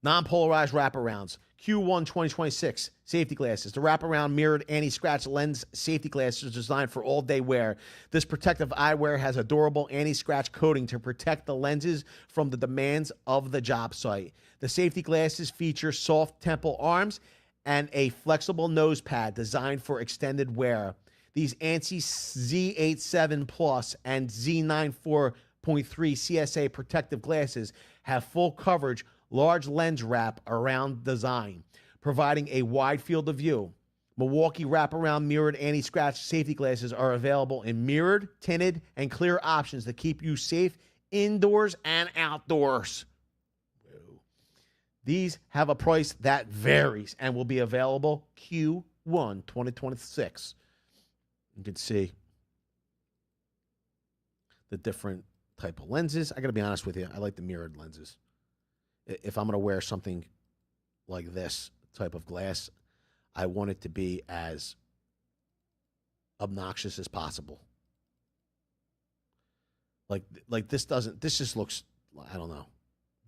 Non-polarized wraparounds. Q1 2026 safety glasses. The wraparound mirrored anti-scratch lens safety glasses designed for all-day wear. This protective eyewear has a durable anti-scratch coating to protect the lenses from the demands of the job site. The safety glasses feature soft temple arms and a flexible nose pad designed for extended wear. These ANSI Z87 Plus and Z94.3 CSA protective glasses have full coverage, large lens wrap around design, providing a wide field of view. Milwaukee wraparound mirrored anti-scratch safety glasses are available in mirrored, tinted, and clear options to keep you safe indoors and outdoors. These have a price that varies and will be available Q1 2026. You can see the different type of lenses. I got to be honest with you. I like the mirrored lenses. If I'm going to wear something like this type of glass, I want it to be as obnoxious as possible. Like this just looks, I don't know.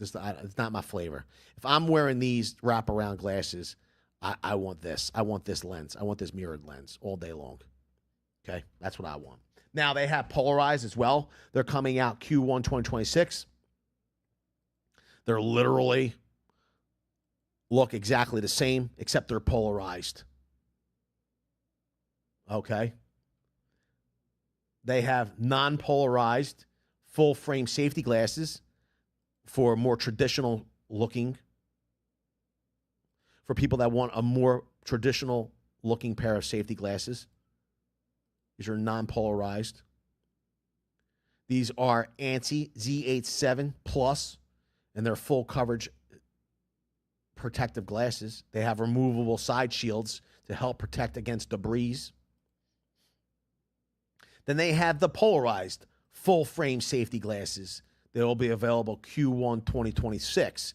It's not my flavor. If I'm wearing these wraparound glasses, I want this. I want this lens. I want this mirrored lens all day long. Okay, that's what I want. Now, they have polarized as well. They're coming out Q1 2026. They're literally look exactly the same, except they're polarized. Okay. They have non-polarized full-frame safety glasses for more traditional looking, for people that want a more traditional looking pair of safety glasses. These are non-polarized. These are ANSI Z87 Plus, and they're full coverage protective glasses. They have removable side shields to help protect against debris. Then they have the polarized full frame safety glasses. They will be available Q1 2026.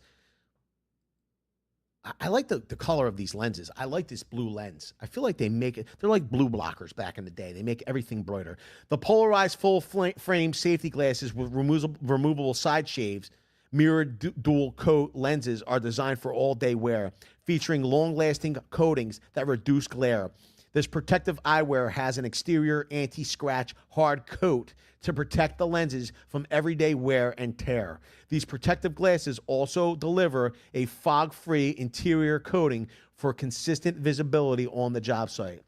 I like the color of these lenses. I like this blue lens. I feel like they're like blue blockers back in the day. They make everything brighter. The polarized full frame safety glasses with removable side shaves, mirrored dual coat lenses are designed for all day wear, featuring long-lasting coatings that reduce glare. This protective eyewear has an exterior anti-scratch hard coat to protect the lenses from everyday wear and tear. These protective glasses also deliver a fog-free interior coating for consistent visibility on the job site.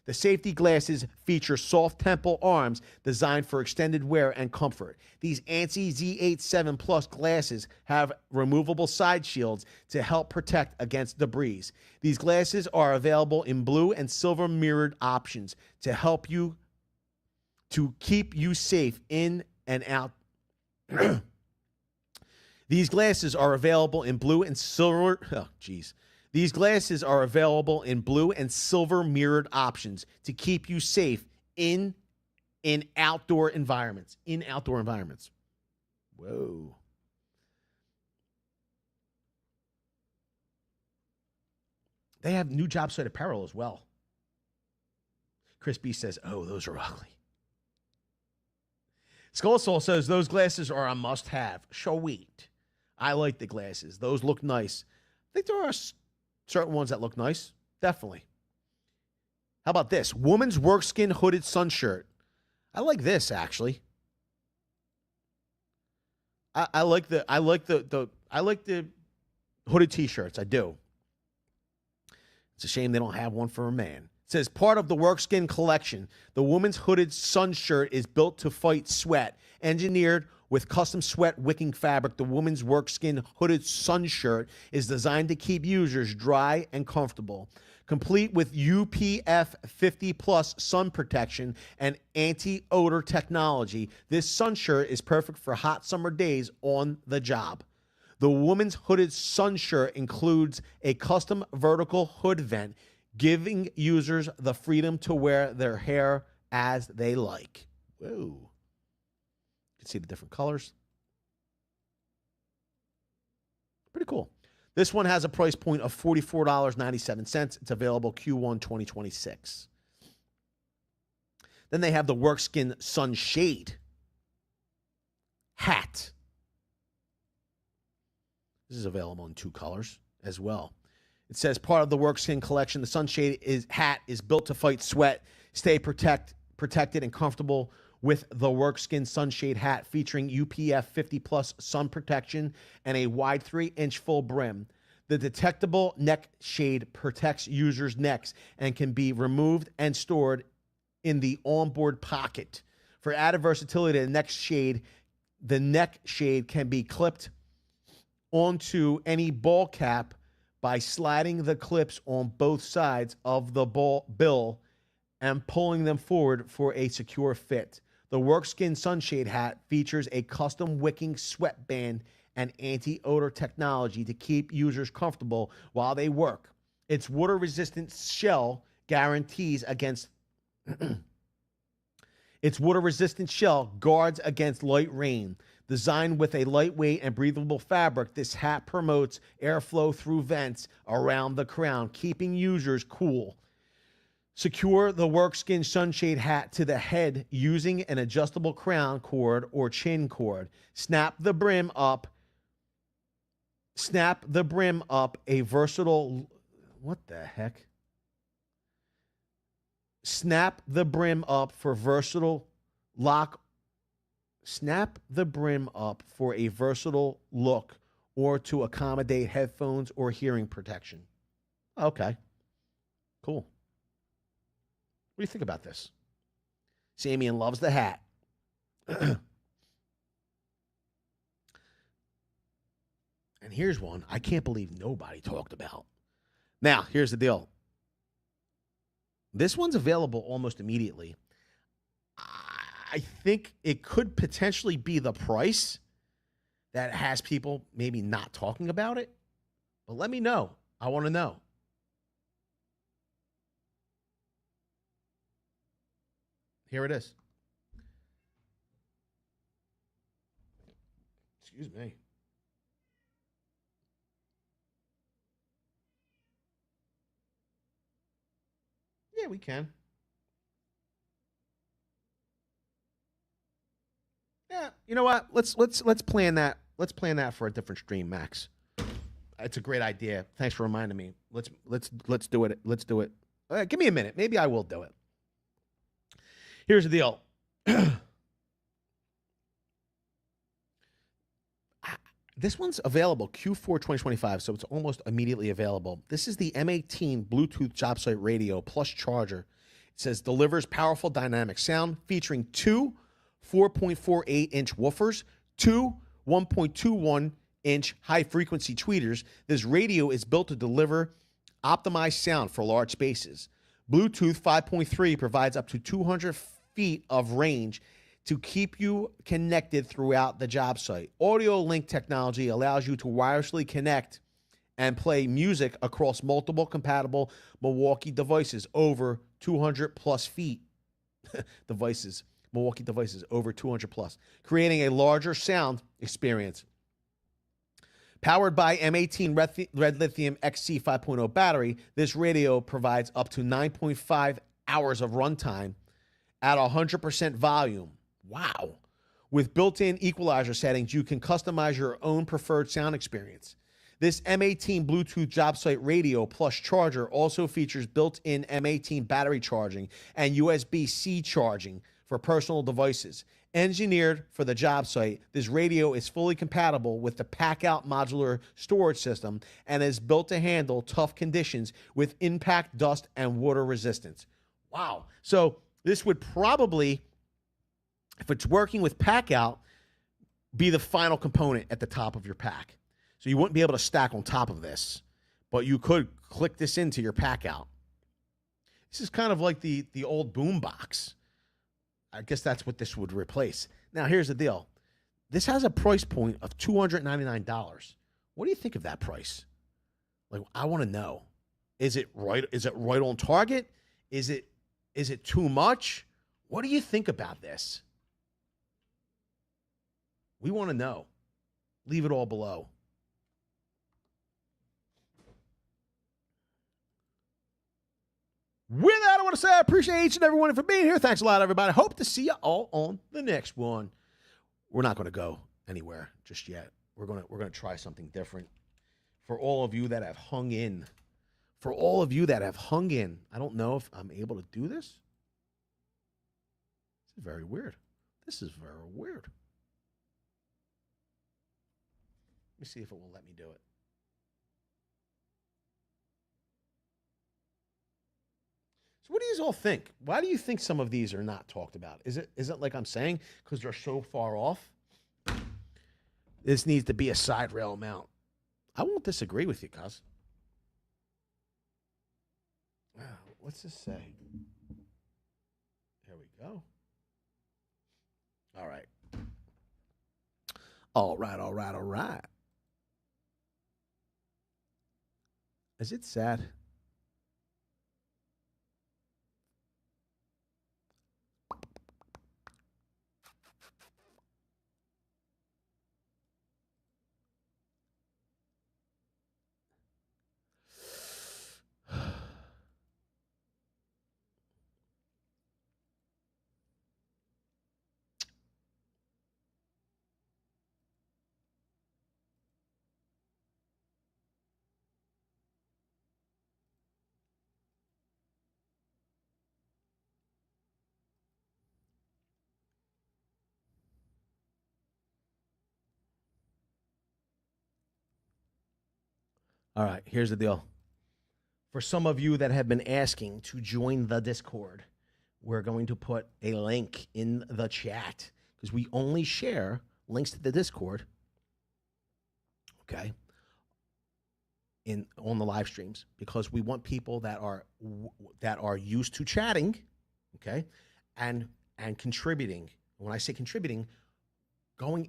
The safety glasses feature soft temple arms designed for extended wear and comfort. These ANSI Z87 Plus glasses have removable side shields to help protect against debris. These glasses are available in blue and silver mirrored options to help you to keep you safe in and out. These glasses are available in blue and silver. Oh, geez. These glasses are available in blue and silver mirrored options to keep you safe in outdoor environments. In outdoor environments. Whoa. They have new job site apparel as well. Chris B says, oh, those are ugly. Skull Soul says, those glasses are a must-have. Sweet. I like the glasses. Those look nice. I think there are certain ones that look nice. Definitely. How about this? Woman's work skin hooded sun shirt. I like this, actually. I like the hooded t-shirts. I do. It's a shame they don't have one for a man. It says, part of the workskin collection, the woman's hooded sun shirt is built to fight sweat. Engineered with custom sweat wicking fabric, the woman's workskin hooded sun shirt is designed to keep users dry and comfortable. Complete with UPF 50 plus sun protection and anti-odor technology, this sun shirt is perfect for hot summer days on the job. The woman's hooded sun shirt includes a custom vertical hood vent, giving users the freedom to wear their hair as they like. Whoa. You can see the different colors. Pretty cool. This one has a price point of $44.97. It's available Q1 2026. Then they have the Workskin Sunshade hat. This is available in 2 colors as well. It says part of the Workskin collection, the Sunshade hat is built to fight sweat, stay protected and comfortable with the Workskin Sunshade hat featuring UPF 50 plus sun protection and a wide 3-inch full brim. The detectable neck shade protects users' necks and can be removed and stored in the onboard pocket. For added versatility, the neck shade can be clipped onto any ball cap by sliding the clips on both sides of the bill and pulling them forward for a secure fit. The Workskin Sunshade hat features a custom wicking sweatband and anti-odor technology to keep users comfortable while they work. Its water-resistant shell guarantees against its water-resistant shell guards against light rain. Designed with a lightweight and breathable fabric, this hat promotes airflow through vents around the crown, keeping users cool. Secure the Workskin Sunshade hat to the head using an adjustable crown cord or chin cord. Snap the brim up a versatile... What the heck? Snap the brim up for versatile lock. Snap the brim up for a versatile look or to accommodate headphones or hearing protection. Okay. Cool. What do you think about this? Samian loves the hat. And here's one I can't believe nobody talked about. Now, here's the deal. This one's available almost immediately. I think it could potentially be the price that has people maybe not talking about it. But let me know. I want to know. Here it is. Excuse me. Yeah, we can. Yeah, you know what? Let's plan that. Let's plan that for a different stream, Max. It's a great idea. Thanks for reminding me. Let's do it. Let's do it. Give me a minute. Maybe I will do it. Here's the deal. This one's available Q4 2025, so it's almost immediately available. This is the M18 Bluetooth job site radio plus charger. It says delivers powerful dynamic sound featuring two 4.48-inch woofers, two 1.21-inch high-frequency tweeters. This radio is built to deliver optimized sound for large spaces. Bluetooth 5.3 provides up to 200 feet of range to keep you connected throughout the job site. Audio link technology allows you to wirelessly connect and play music across multiple compatible Milwaukee devices over 200 plus feet. Milwaukee devices over 200 plus, creating a larger sound experience. Powered by M18 Red Lithium XC 5.0 battery, this radio provides up to 9.5 hours of runtime at 100% volume. Wow. With built-in equalizer settings, you can customize your own preferred sound experience. This M18 Bluetooth job site radio plus charger also features built-in M18 battery charging and USB-C charging for personal devices. Engineered for the job site, this radio is fully compatible with the pack-out modular storage system and is built to handle tough conditions with impact, dust, and water resistance. Wow. So this would probably, if it's working with pack-out, be the final component at the top of your pack. So you wouldn't be able to stack on top of this, but you could click this into your pack-out. This is kind of like the old boom box. I guess that's what this would replace. Now, here's the deal. This has a price point of $299. What do you think of that price? Like, I want to know. Is it right? Is it right on target? Is it too much? What do you think about this? We want to know. Leave it all below. With that, I want to say I appreciate each and every one for being here. Thanks a lot, everybody. Hope to see you all on the next one. We're not going to go anywhere just yet. We're going to try something different. For all of you that have hung in. I don't know if I'm able to do this. This is very weird. Let me see if it will let me do it. So what do you all think? Why do you think some of these are not talked about? Is it like I'm saying because they're so far off? This needs to be a side rail mount. I won't disagree with you, cuz. What's this say? There we go. All right. All right. Is it sad? All right, here's the deal. For some of you that have been asking to join the Discord, we're going to put a link in the chat because we only share links to the Discord, okay, on the live streams because we want people that are used to chatting, okay, and contributing. When I say contributing,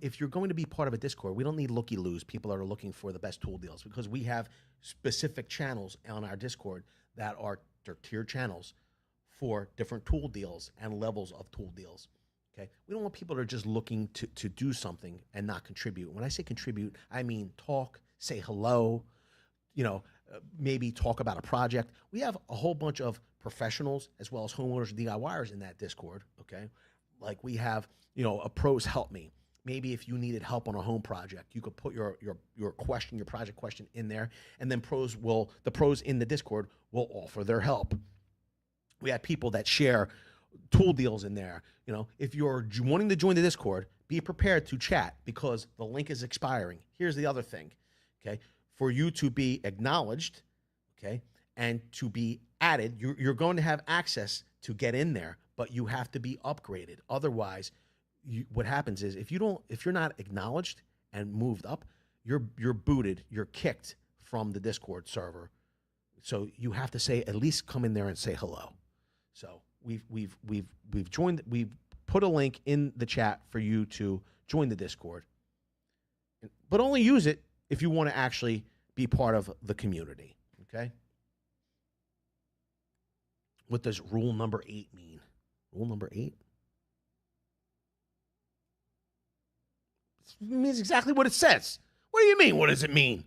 if you're going to be part of a Discord, we don't need looky-loos, people that are looking for the best tool deals, because we have specific channels on our Discord that are tiered channels for different tool deals and levels of tool deals. Okay, we don't want people that are just looking to do something and not contribute. When I say contribute, I mean talk, say hello, maybe talk about a project. We have a whole bunch of professionals as well as homeowners and DIYers in that Discord. Okay, like we have a pros help me. Maybe if you needed help on a home project, you could put your question, your project question in there, and then the pros in the Discord will offer their help. We have people that share tool deals in there. If you're wanting to join the Discord, be prepared to chat because the link is expiring. Here's the other thing, okay? For you to be acknowledged, okay, and to be added, you're going to have access to get in there, but you have to be upgraded. Otherwise, what happens is if you're not acknowledged and moved up, you're booted, you're kicked from the Discord server. So you have to at least come in there and say hello. So we've joined. We've put a link in the chat for you to join the Discord, but only use it if you want to actually be part of the community. Okay. What does rule number 8 mean? Rule number 8? It means exactly what it says. What do you mean? What does it mean?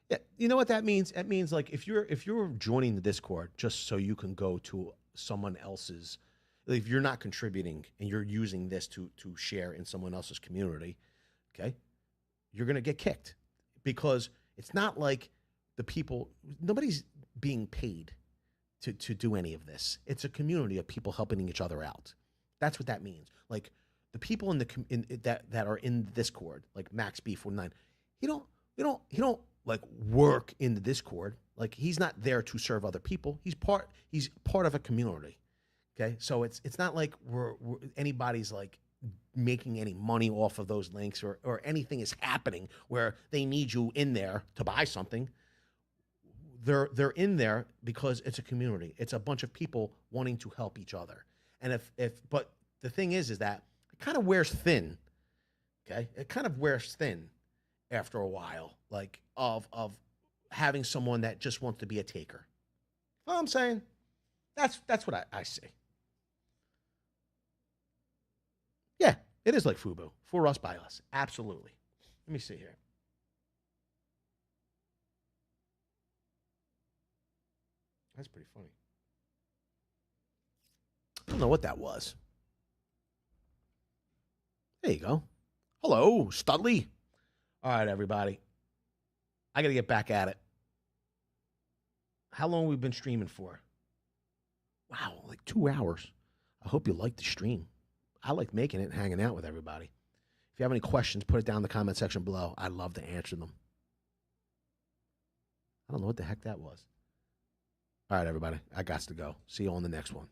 Yeah, you know what that means? That means like if you're joining the Discord just so you can go to someone else's, if you're not contributing and you're using this to share in someone else's community, okay, you're gonna get kicked because it's not like nobody's being paid to do any of this. It's a community of people helping each other out. That's what that means. Like the people that are in the Discord, like Max B49, he don't like work in the Discord. Like he's not there to serve other people. He's part of a community. Okay, so it's not like we're anybody's like making any money off of those links or anything is happening where they need you in there to buy something. They're in there because it's a community. It's a bunch of people wanting to help each other. And but the thing is that it kind of wears thin. Okay, it kind of wears thin after a while, like of having someone that just wants to be a taker. You know what I'm saying? That's what I see. Yeah, it is like FUBU. For us, by us. Absolutely. Let me see here. That's pretty funny. I don't know what that was. There you go. Hello, Studley. All right, everybody. I got to get back at it. How long have we been streaming for? Wow, like 2 hours. I hope you liked the stream. I like making it and hanging out with everybody. If you have any questions, put it down in the comment section below. I'd love to answer them. I don't know what the heck that was. All right, everybody. I got to go. See you on the next one.